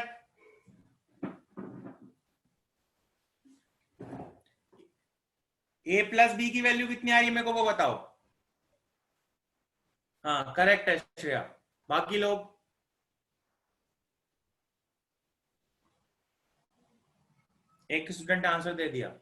a प्लस बी की वैल्यू कितनी आ रही है मेरे को वो बताओ। हाँ करेक्ट है श्रेया। बाकी लोग? एक स्टूडेंट आंसर दे दिया।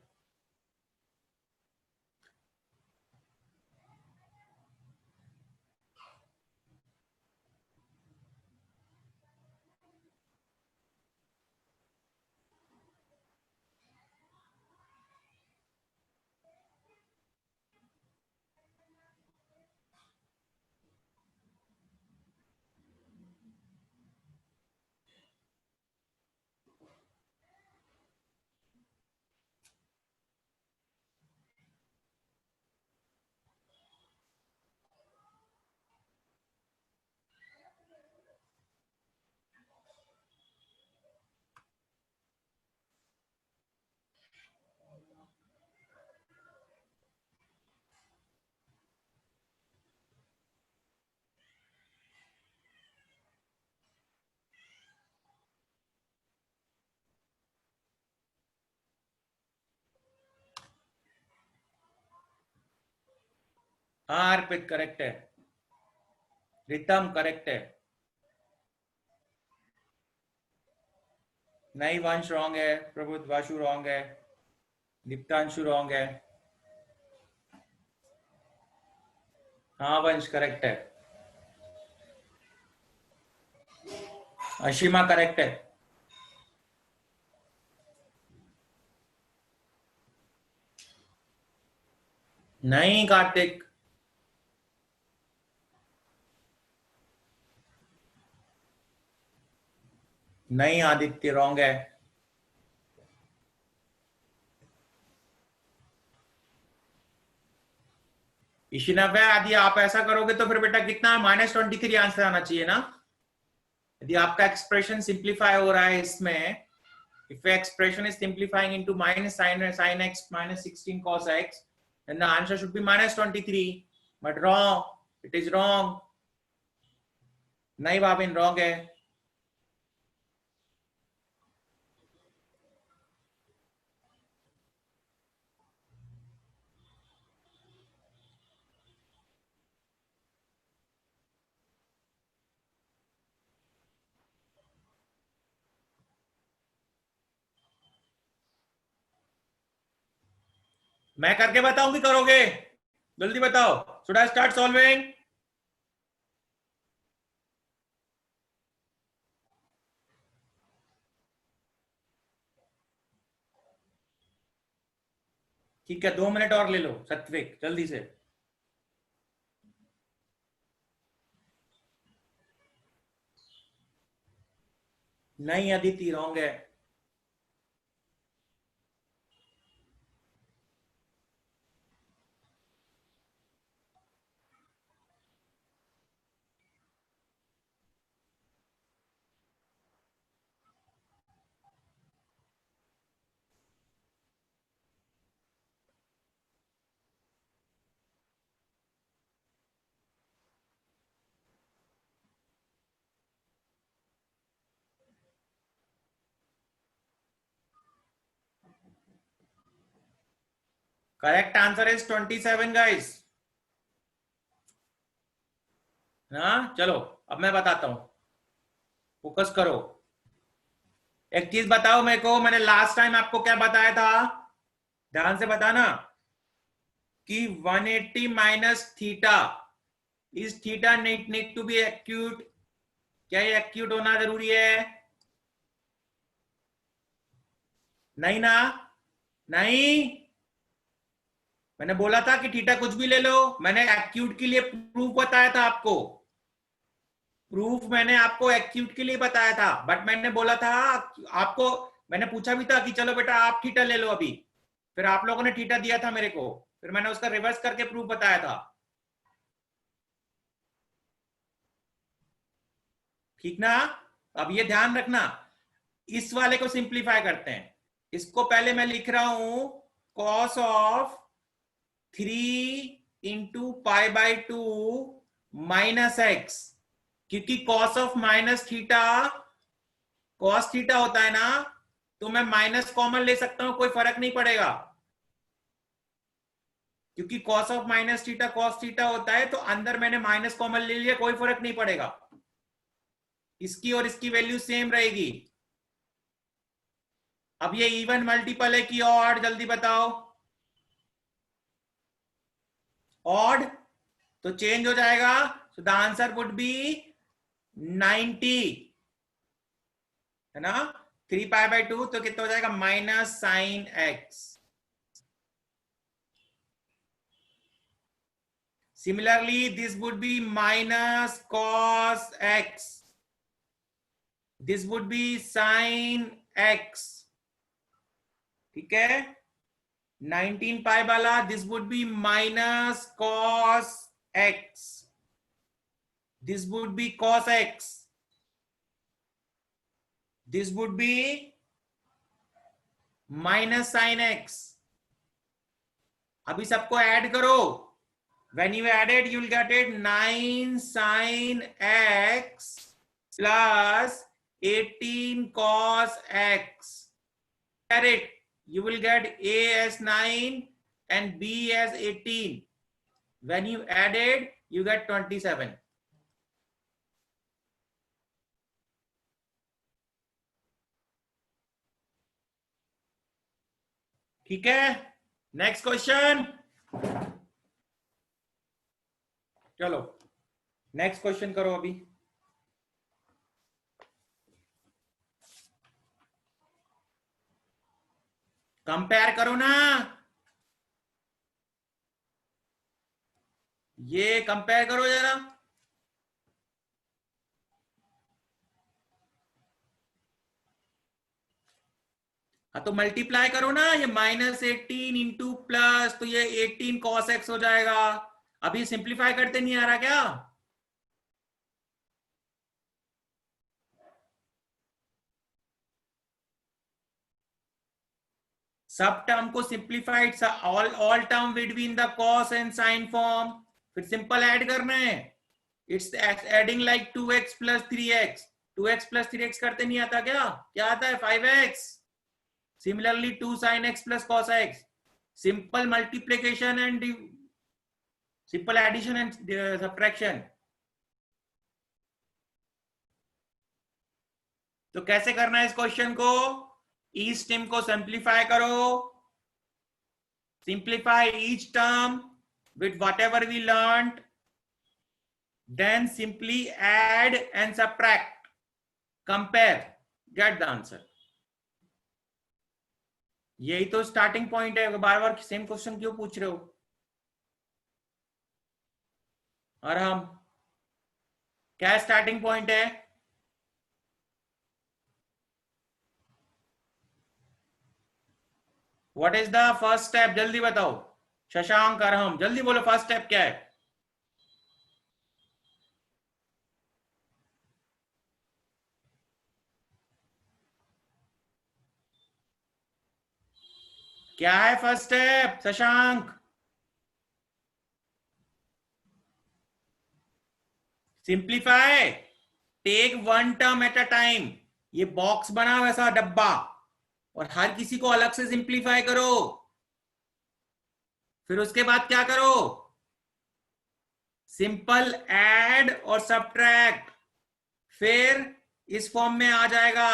हाँ अर्पित करेक्ट है। रितम करेक्ट है। नहीं वंश रॉन्ग है, प्रबुद्ध वाशु रॉन्ग है, दीप्तांशु रॉन्ग है। हाँ वंश करेक्ट है। अशिमा करेक्ट है। नहीं कार्तिक। नहीं आदित्य रॉन्ग है। इशिना पे यदि आप ऐसा करोगे तो फिर बेटा कितना -23 आंसर आना चाहिए ना। यदि आपका एक्सप्रेशन सिंप्लीफाई हो रहा है इसमें, if expression is simplifying into minus sin x minus 16 cos x, then the answer should be -23, but wrong, it is wrong. नहीं भाविन wrong है। मैं करके बताऊं कि करोगे? जल्दी बताओ। Should I start solving? ठीक है 2 मिनट और ले लो सत्विक जल्दी से। नहीं अदिति रॉन्ग है। Correct answer is 27 guys. हाँ चलो अब मैं बताता हूं। फोकस करो। एक चीज बताओ मेरे को, मैंने लास्ट टाइम आपको क्या बताया था, ध्यान से बताना, कि 180 minus theta is theta need to be acute. क्या ये एक्यूट होना जरूरी है? नहीं ना? नहीं, मैंने बोला था कि थीटा कुछ भी ले लो। मैंने एक्यूट के लिए प्रूफ बताया था आपको, प्रूफ मैंने आपको एक्यूट के लिए बताया था, बट मैंने बोला था आपको, मैंने पूछा भी था कि चलो बेटा आप थीटा ले लो अभी, फिर आप लोगों ने थीटा दिया था मेरे को, फिर मैंने उसका रिवर्स करके प्रूफ बताया था। ठीक ना? अब ये ध्यान रखना, इस वाले को सिंप्लीफाई करते हैं। इसको पहले मैं लिख रहा हूं cos of 3 into pi by 2 minus x, क्योंकि cos of minus theta cos theta होता है ना, तो मैं माइनस कॉमन ले सकता हूं, कोई फर्क नहीं पड़ेगा, क्योंकि cos of minus theta cos theta होता है, तो अंदर मैंने माइनस कॉमन ले लिया, कोई फर्क नहीं पड़ेगा, इसकी और इसकी वैल्यू सेम रहेगी। अब ये इवन मल्टीपल है कि ऑड, जल्दी बताओ। ऑड, तो चेंज हो जाएगा, सो द आंसर वुड बी 90, है ना? 3 पाई बाई 2 तो कितना हो जाएगा, minus sine x. Similarly this would be minus cos x, this would B sine x. ठीक है, 19 पाई वाला, this would be minus cos x, this would be cos x, this would be minus sin x। अभी सबको ऐड करो, when you add it you will get it 9 sin x plus 18 cos x। Add it, you will get a as 9 and b as 18, when you add it you get 27। ठीक है, नेक्स्ट क्वेश्चन। चलो नेक्स्ट क्वेश्चन करो अभी। कंपेयर करो ना, ये कंपेयर करो जरा। हाँ तो मल्टीप्लाई करो ना, ये -18 इंटू प्लस, तो ये 18 cos x हो जाएगा। अभी सिंप्लीफाई करते नहीं आ रहा क्या? सब टर्म को simplified, all term will be in the cos and sine form, फिर सिंपल ऐड करना है। It's adding like 2x plus 3x, 2x plus 3x करते नहीं आता क्या? क्या आता है? 5x। Similarly 2 sin x plus cos x, simple multiplication and simple addition and subtraction। तो कैसे करना है इस क्वेश्चन को? ईच टर्म को सिंप्लीफाई करो, simplify each term with whatever we learned, then simply add and subtract, compare, get the answer। यही तो स्टार्टिंग पॉइंट है, बार बार सेम क्वेश्चन क्यों पूछ रहे हो? और हम क्या स्टार्टिंग पॉइंट है? What is the first step? जल्दी बताओ शशांक, अरहम जल्दी बोलो, फर्स्ट स्टेप क्या है? क्या है first step Shashank? Simplify, take one term at a time. ये बॉक्स बना वैसा डब्बा, और हर किसी को अलग से सिंप्लीफाई करो। फिर उसके बाद क्या करो? सिंपल ऐड और सब्ट्रैक्ट, फिर इस फॉर्म में आ जाएगा,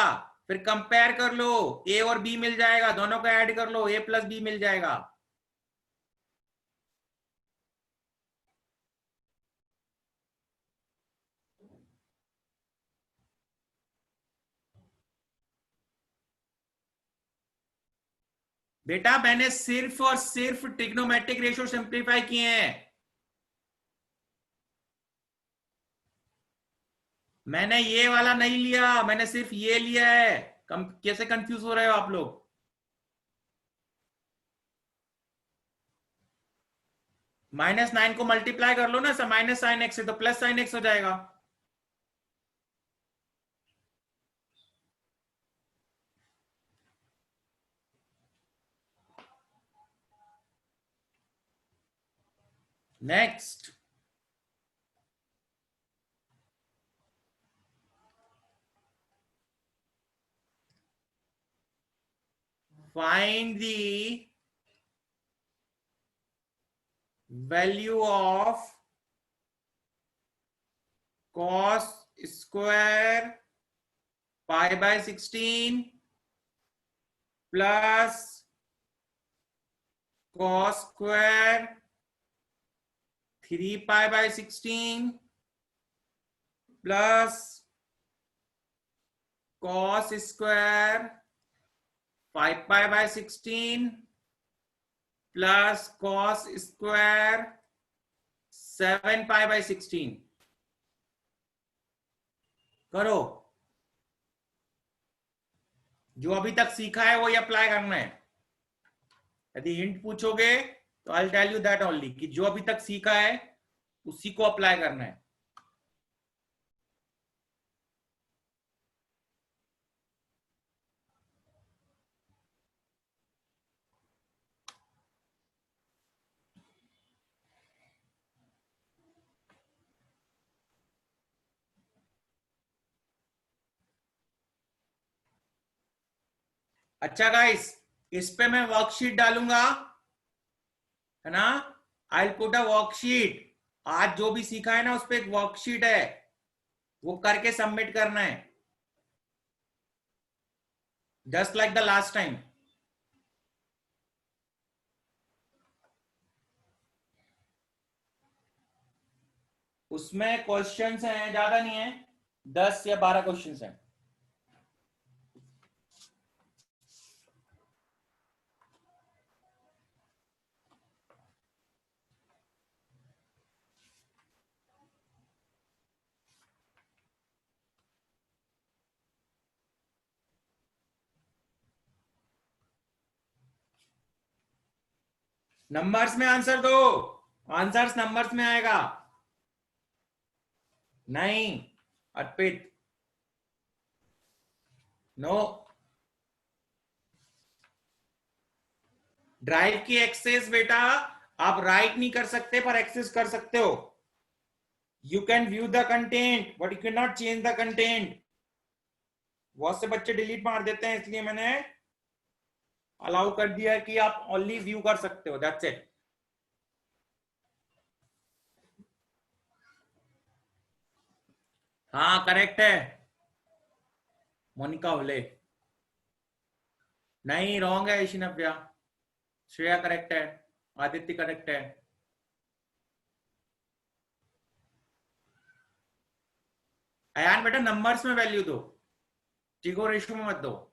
फिर कंपेयर कर लो, ए और बी मिल जाएगा, दोनों को ऐड कर लो, ए प्लस बी मिल जाएगा। बेटा मैंने सिर्फ और सिर्फ ट्रिग्नोमेट्रिक रेशियो सिंप्लीफाई किए हैं, मैंने ये वाला नहीं लिया, मैंने सिर्फ ये लिया है। कैसे कंफ्यूज हो रहे हो आप लोग? -9 को मल्टीप्लाई कर लो ना, माइनस साइन एक्स से तो प्लस साइन एक्स हो जाएगा। Next, find the value of cos square pi by 16 plus cos square 3 pi by 16 plus cos square 5 pi by 16 plus cos square 7 pi by 16 करो। जो अभी तक सीखा है वो ही अप्लाई करना है। यदि हिंट पूछोगे तो I will tell you that only, कि जो अभी तक सीखा है उसी को अप्लाई करना है। अच्छा गाइस, इस पे मैं वर्कशीट डालूंगा, है ना? I will put a worksheet. आज जो भी सीखा है ना उस पे एक वर्कशीट है, वो करके सबमिट करना है, just like the last time. उसमें क्वेश्चंस हैं, ज्यादा नहीं है, 10 या 12 क्वेश्चंस हैं। नंबर्स में आंसर दो, आंसर्स नंबर्स में आएगा। नहीं अर्पित, नो। ड्राइव की एक्सेस बेटा आप राइट नहीं कर सकते पर एक्सेस कर सकते हो। You can view the content but you can not change the content. बहुत से बच्चे डिलीट मार देते हैं, इसलिए मैंने अलाउ कर दिया है कि आप ओनली व्यू कर सकते हो, दैट्स इट। हाँ करेक्ट है मोनिका होले, नहीं रॉन्ग है ईशिनव्या। श्रेया करेक्ट है, आदित्य करेक्ट है। अयान बेटा नंबर्स में वैल्यू दो, टिगो रेशियो में मत दो।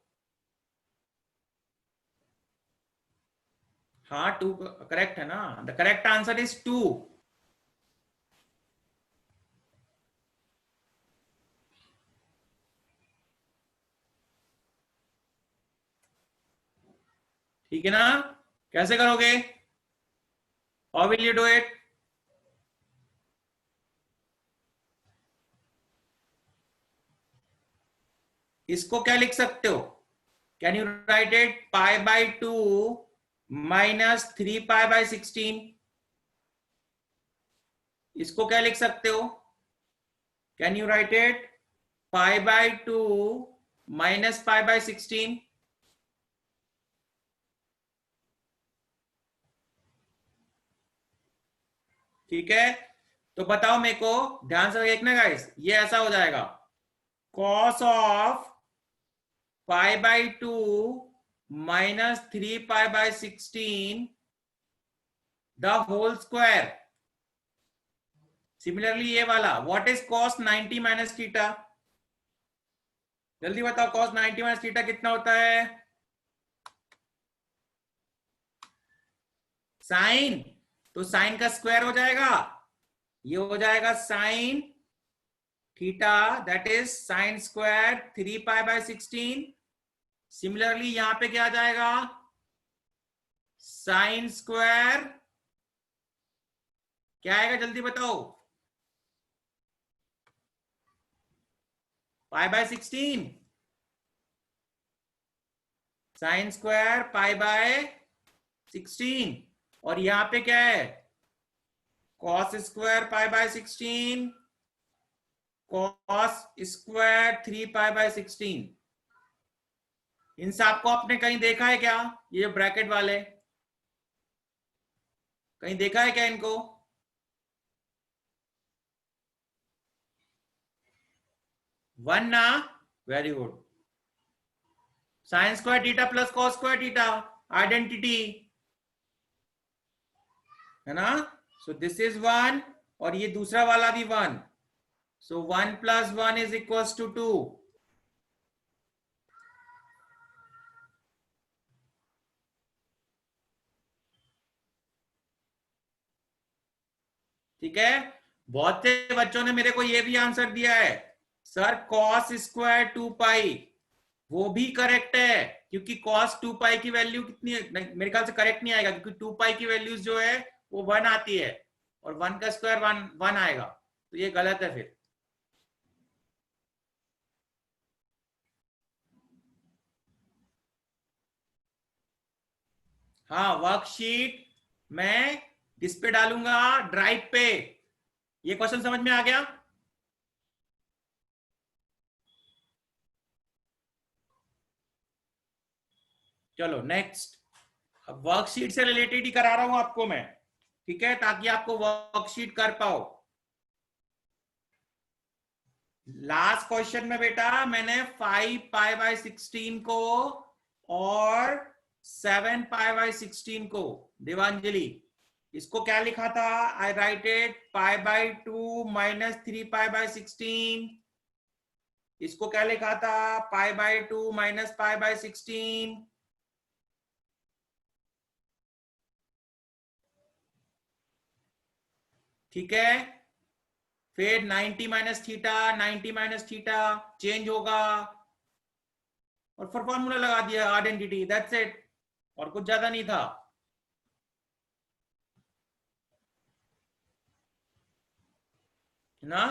हाँ 2 करेक्ट है ना, द करेक्ट आंसर इज 2। ठीक है ना? कैसे करोगे? How will you do it? इसको क्या लिख सकते हो? Can you right it pi by 2 minus 3 pi by 16। इसको क्या लिख सकते हो? Can you right it pi by 2 minus pi by 16। ठीक है, तो बताओ मेरे को, ध्यान से देखना गाइस, ये ऐसा हो जाएगा cos of pi by 2 minus 3 pi by 16 the whole square. Similarly ये वाला what is cos 90 minus theta, जल्दी बताओ cos 90 माइनस थीटा कितना होता है? साइन, तो साइन का स्क्वायर हो जाएगा, ये हो जाएगा sine theta that is sine square 3 pi by 16। Similarly यहां पे क्या आ जाएगा? साइन स्क्वायर क्या आएगा जल्दी बताओ? पाई by 16, sine square pi by 16, और यहां पे क्या है? Cos square pi by 16, cos square 3 pi by 16। इन सब को आपने कहीं देखा है क्या? ये जो ब्रैकेट वाले कहीं देखा है क्या इनको? वन ना, very good. Sine square theta plus cos square theta identity है ना। सो दिस इज 1 और ये दूसरा वाला भी 1, सो 1 प्लस 1 इज इक्वल्स टू 2। ठीक है, बहुत से बच्चों ने मेरे को ये भी आंसर दिया है, सर कॉस स्क्वायर 2 पाई, वो भी करेक्ट है क्योंकि cos 2 पाई की वैल्यू कितनी है? मेरे ख्याल से करेक्ट नहीं आएगा क्योंकि 2 पाई की वैल्यूज जो है वो 1 आती है और 1 का स्क्वायर 1 आएगा, तो ये गलत है फिर। हाँ, वर्कशीट मैं किस पे डालूंगा? ड्राइव पे। ये क्वेश्चन समझ में आ गया? चलो नेक्स्ट, अब वर्कशीट से रिलेटेड ही करा रहा हूं आपको मैं, ठीक है, ताकि आपको वर्कशीट कर पाओ। लास्ट क्वेश्चन में बेटा मैंने 5 पाई बाय 16 को और 7 पाई बाय 16 को, देवांजलि इसको क्या लिखा था? I write it pi by 2 minus 3 pi by 16। इसको क्या लिखा था? Pi by 2 minus pi by 16। ठीक है, फिर 90 minus theta, 90 minus theta change होगा और फिर फॉर्मूला लगा दिया आइडेंटिटी, दैट्स इट, और कुछ ज्यादा नहीं था। ना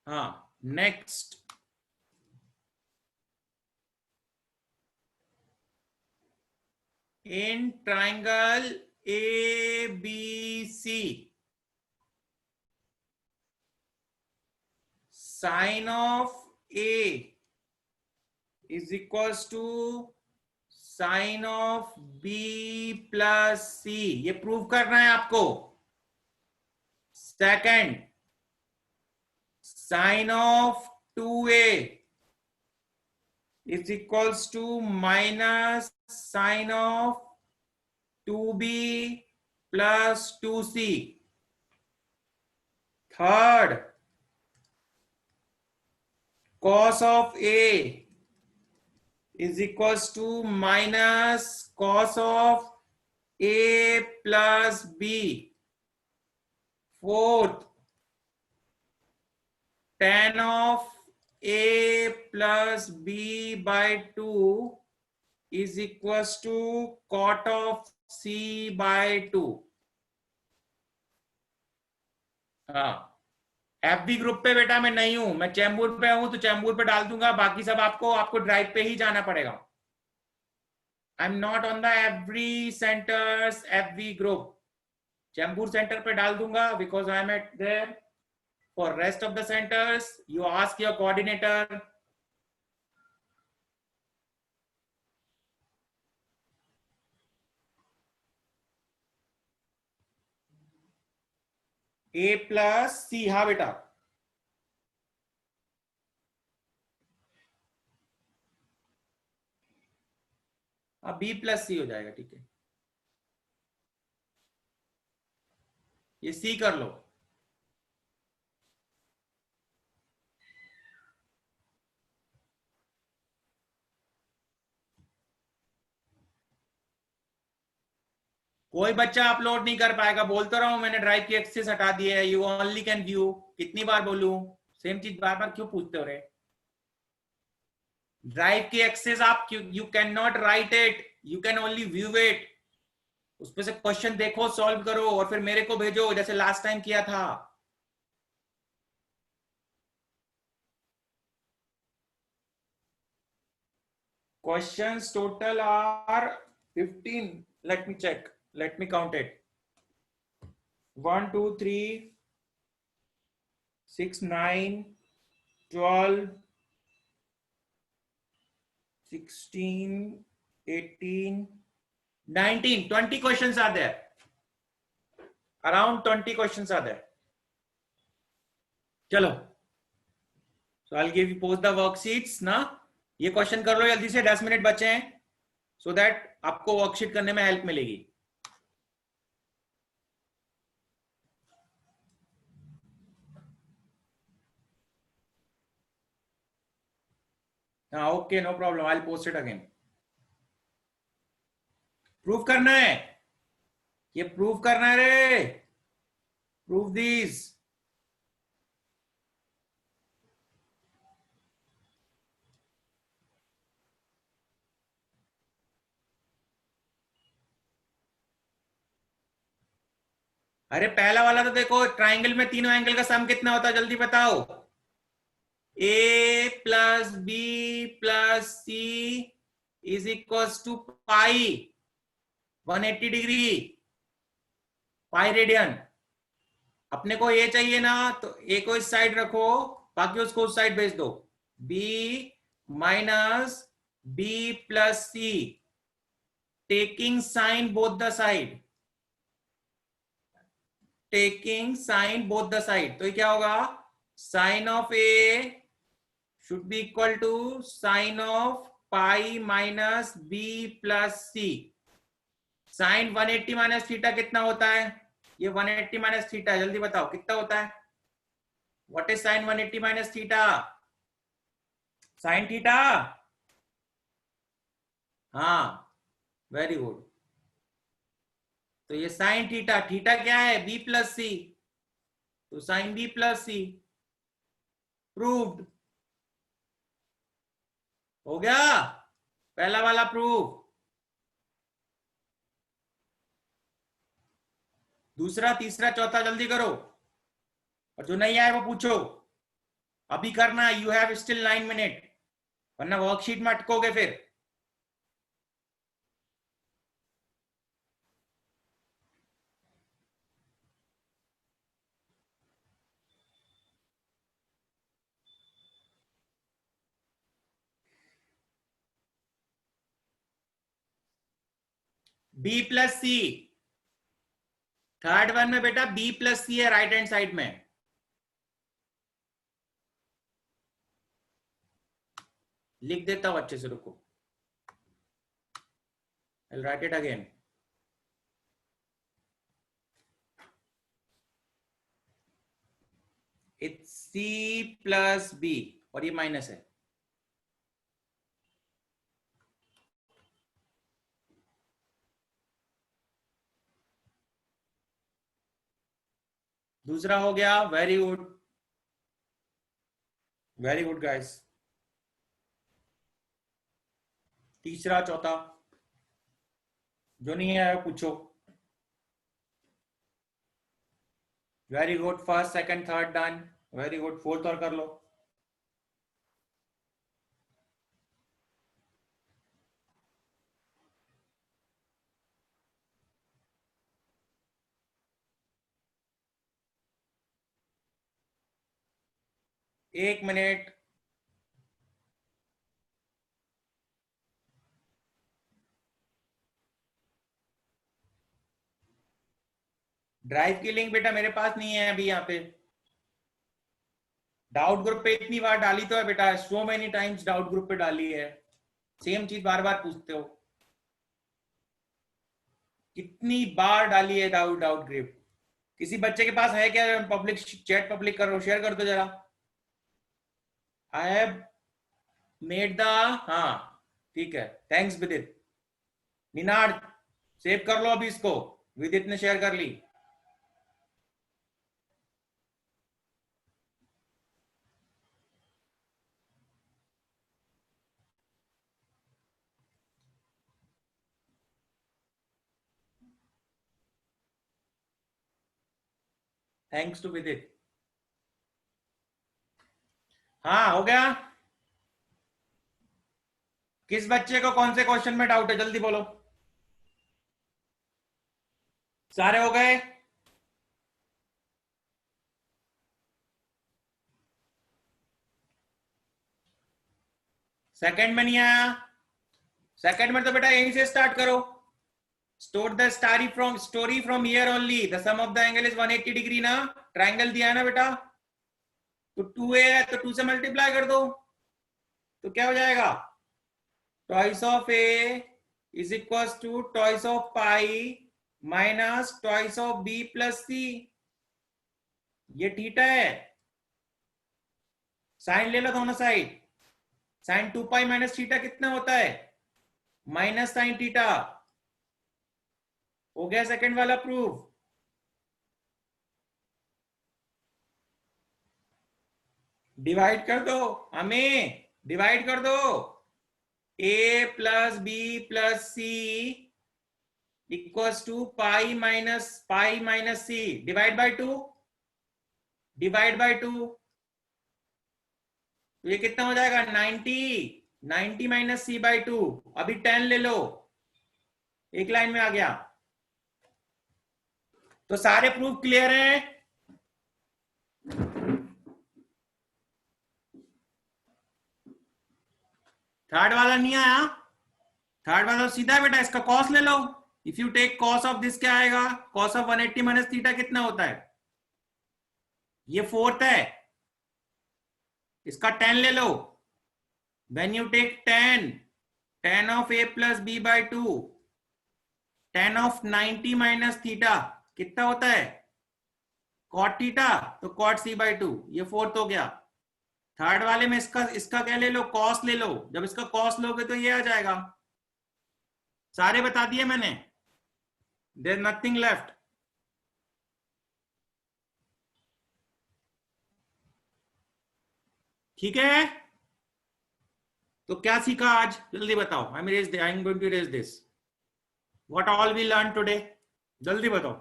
हाँ, next in triangle ABC sine of A is equals to sine of B plus C, ये प्रूव करना है आपको। Second, sine of 2A is equals to minus sine of 2B plus 2C। Third, cos of A is equals to minus cos of A plus B। Fourth, tan of A plus B by 2 is equals to cot of C by 2। हाँ, FB ग्रुप पे बेटा मैं नहीं हूं, मैं चैम्बूर पे हूं तो चैम्बूर पे डाल दूंगा, बाकी सब आपको ड्राइव पे ही जाना पड़ेगा। I am not on the every centres FB group, Chembur centre पे डाल दूंगा because I am eight there. For rest of the centres you ask your coordinator. A plus C, हाँ बेटा हाँ बी प्लस सी हो जाएगा, ठीक है। ये सी कर लो। कोई बच्चा अपलोड नहीं कर पाएगा, बोलता रहा हूं मैंने, ड्राइव की एक्सेस हटा दी है, यू ओनली कैन व्यू। कितनी बार बोलूं, सेम चीज बार बार क्यों पूछते हो रे? ड्राइव की एक्सेस आप you can not right it, you can only view it. उसमें से क्वेश्चन देखो, सॉल्व करो और फिर मेरे को भेजो जैसे लास्ट टाइम किया था। Questions total are 15. Let me check. Let me count it. 1, 2, 3, 6, 9, 12, 16, 18, 19, 20 questions are there. Around 20 questions are there. Chalo. So I'll give you, post the worksheets ना। ये क्वेश्चन कर लो जल्दी से, 10 मिनट बचे हैं, सो दैट आपको वर्कशीट करने में हेल्प मिलेगी। हाँ okay, no problem, I will post it again. Prove करना है, ये प्रूव करना है रे, प्रूव दिस। अरे पहला वाला तो देखो, ट्राइंगल में तीनों एंगल का सम कितना होता है जल्दी बताओ। A plus B plus C is equal to pi 180 degree, pi radian. अपने को ये चाहिए ना, तो ए को इस साइड रखो, बाकी उसको उस साइड भेज दो। B minus B plus C, taking sine both the side, taking sine both the side. तो ये क्या होगा, sine of A should be equal to sine of pi minus B plus C. Sine 180 minus theta कितना होता है? ये 180 माइनस थीटा, जल्दी बताओ कितना होता है? What is sine 180 minus theta? Sine theta, हाँ वेरी गुड। तो ये साइन थीटा, थीटा क्या है? बी प्लस सी, तो साइन बी प्लस सी, प्रूव्ड। हो गया पहला वाला प्रूफ। दूसरा, तीसरा, चौथा जल्दी करो, और जो नहीं आए वो पूछो, अभी करना। यू हैव स्टिल 9 मिनट, वरना वर्कशीट में अटकोगे फिर। बी प्लस सी, थर्ड वन में बेटा बी प्लस सी है राइट हैंड साइड में। लिख देता हूं अच्छे से, रुको, I'll write it again. It's C plus B, और ये माइनस है। दूसरा हो गया, very good, very good guys. तीसरा, चौथा, जो नहीं है पूछो। Very good, first second third done, very good. Fourth और कर लो। एक मिनट, ड्राइव की लिंक बेटा मेरे पास नहीं है अभी। यहाँ पे डाउट ग्रुप पे इतनी बार डाली तो है बेटा, so many times doubt group पे डाली है, सेम चीज बार बार पूछते हो। कितनी बार डाली है डाउट डाउट ग्रिप? किसी बच्चे के पास है क्या? पब्लिक चैट पब्लिक करो, शेयर कर दो जरा। आई हैव मेड द, हाँ ठीक है, थैंक्स विदित। निनाद सेव कर लो अभी इसको, विदित ने शेयर कर ली। थैंक्स टू विदित। हाँ हो गया। किस बच्चे को कौन से क्वेश्चन में डाउट है, जल्दी बोलो। सारे हो गए? सेकंड में नहीं आया? सेकंड में तो बेटा यहीं से स्टार्ट करो। Store the story from here only. The sum of the angle is 180 degree ना, ट्रायंगल दिया है ना बेटा, तो 2a है तो 2 से मल्टीप्लाई कर दो, तो क्या हो जाएगा? Twice of a is equal to twice of pi minus twice of b plus c। ये थीटा है। साइन ले लो दोनों साइड। साइन 2 पाई माइनस थीटा कितना होता है? Minus sine theta. हो गया सेकंड वाला प्रूफ। डिवाइड कर दो, हमें डिवाइड कर दो। a plus B plus C equals to pi minus C. Divide by 2, divide by 2, तो ये कितना हो जाएगा? 90 माइनस सी बाई 2। अभी 10 ले लो, एक लाइन में आ गया। तो सारे प्रूफ क्लियर हैं? थर्ड वाला नहीं आया? थर्ड वाला सीधा है बेटा, इसका कॉस ले लो। If you take cos of this, क्या आएगा? कॉस ऑफ 180 माइनस थीटा कितना होता है? ये फोर्थ है, इसका 10 ले लो। When you take tan of a plus b by 2, tan of 90 minus theta कितना होता है? cot थीटा, तो cot c by 2। ये फोर्थ हो गया। थर्ड वाले में इसका क्या ले लो? cos ले लो। जब इसका cos लोगे तो ये आ जाएगा। सारे बता दिए मैंने, देयर नथिंग लेफ्ट। ठीक है, तो क्या सीखा आज, जल्दी बताओ। I am going to raise this. What all we learn today, जल्दी बताओ।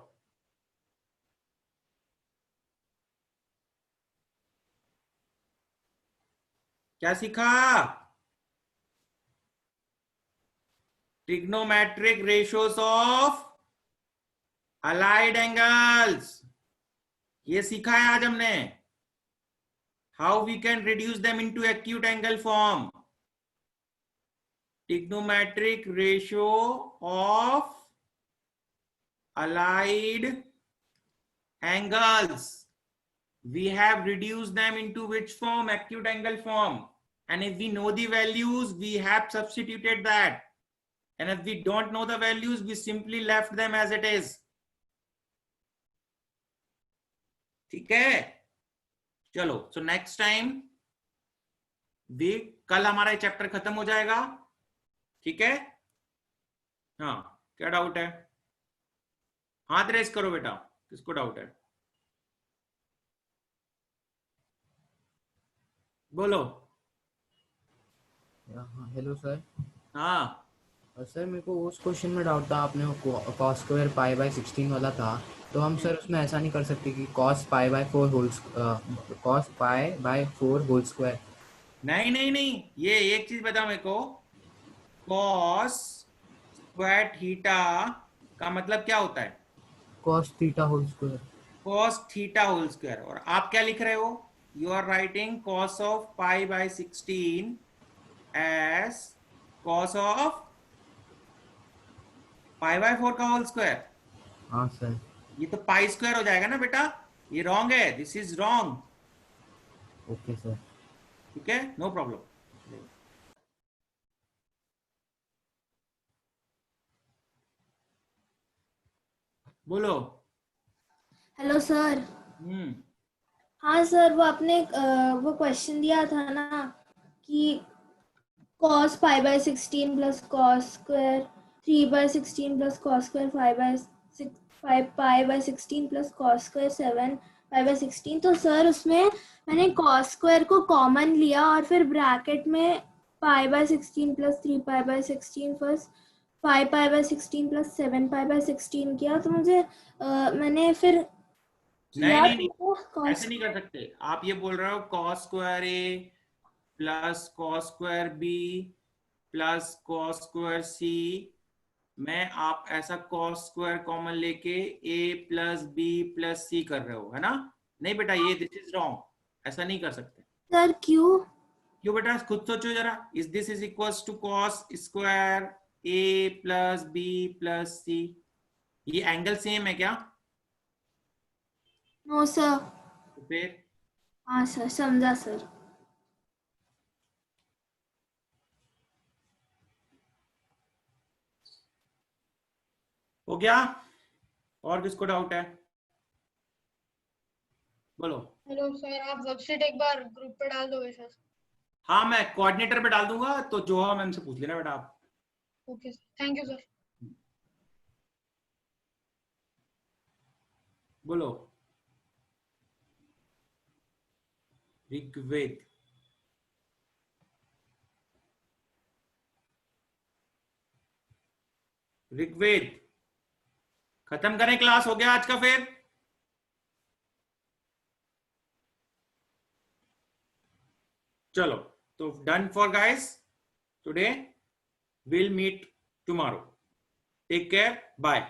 क्या सीखा? Trigonometric ratios of allied angles, ये सीखा है आज हमने। How we can reduce them into acute angle form. trigonometric ratio of allied angles, we have reduced them into which form? Acute angle form. And if we know the values, we have substituted that, and if we don't know the values, we simply left them as it is. ठीक है, चलो। सो नेक्स्ट टाइम भी, कल हमारा चैप्टर खत्म हो जाएगा। ठीक है, हाँ, क्या डाउट है? हाथ रेस करो बेटा, किसको डाउट है? बोलो। हाँ हेलो सर। हाँ सर मेरे को उस क्वेश्चन में डाउट था, आपने cos स्क्वायर पाई बाय 16 वाला था, तो हम सर उसमें ऐसा नहीं कर सकते कि cos pi by 4 whole square? नहीं नहीं नहीं, ये एक चीज बता मेरे को, cos स्क्वायर थीटा का मतलब क्या होता है? cos theta whole square. cos theta whole square. और आप क्या लिख रहे हो? You are writing cos of pi by 16 as cos of pi by 4 का होल स्क्वायर। हाँ सर। ये तो पाई स्क्वायर हो जाएगा ना बेटा, ये रॉन्ग है, this is wrong. Okay sir. ठीक है, नो प्रॉब्लम। बोलो। Hello sir. हम्म हाँ सर, वो आपने वो क्वेश्चन दिया था ना कि cos pi by 16 plus cos square 3 by 16 plus cos square 5 by 6 5 pi by 16 plus cos square 7 pi by 16। तो सर उसमें मैंने cos square को कॉमन लिया और फिर ब्रैकेट में pi by 16 plus 3 pi by 16 plus 5 pi by 16 plus 7 pi by 16 किया। तो मुझे मैंने फिर नहीं किया नहीं नहीं, तो cos ऐसे नहीं कर सकते। आप ये बोल रहे हो cos square A plus cos square B plus cos square C में आप ऐसा cos स्क्वायर कॉमन लेके a plus B plus C कर रहे हो, है ना? नहीं बेटा, ये दिस इज रॉन्ग, ऐसा नहीं कर सकते। सर क्यों? क्यों बेटा, खुद सोचो जरा। Is this is equals to cos square a plus B plus C, ये एंगल सेम है क्या? No sir. तो फिर हाँ सर, समझा सर। हो गया? और किसको डाउट है? बोलो। हेलो सर, आप वेबसाइट एक बार ग्रुप पे डाल दोगे सर? हाँ, मैं कोऑर्डिनेटर पे डाल दूंगा, तो जोहा मैम से पूछ लेना बेटा आप। Okay sir, thank you sir. बोलो। ऋग्वेद। ऋग्वेद खत्म करें, क्लास हो गया आज का फिर। चलो, तो done for guys today, will meet tomorrow. Take care, bye.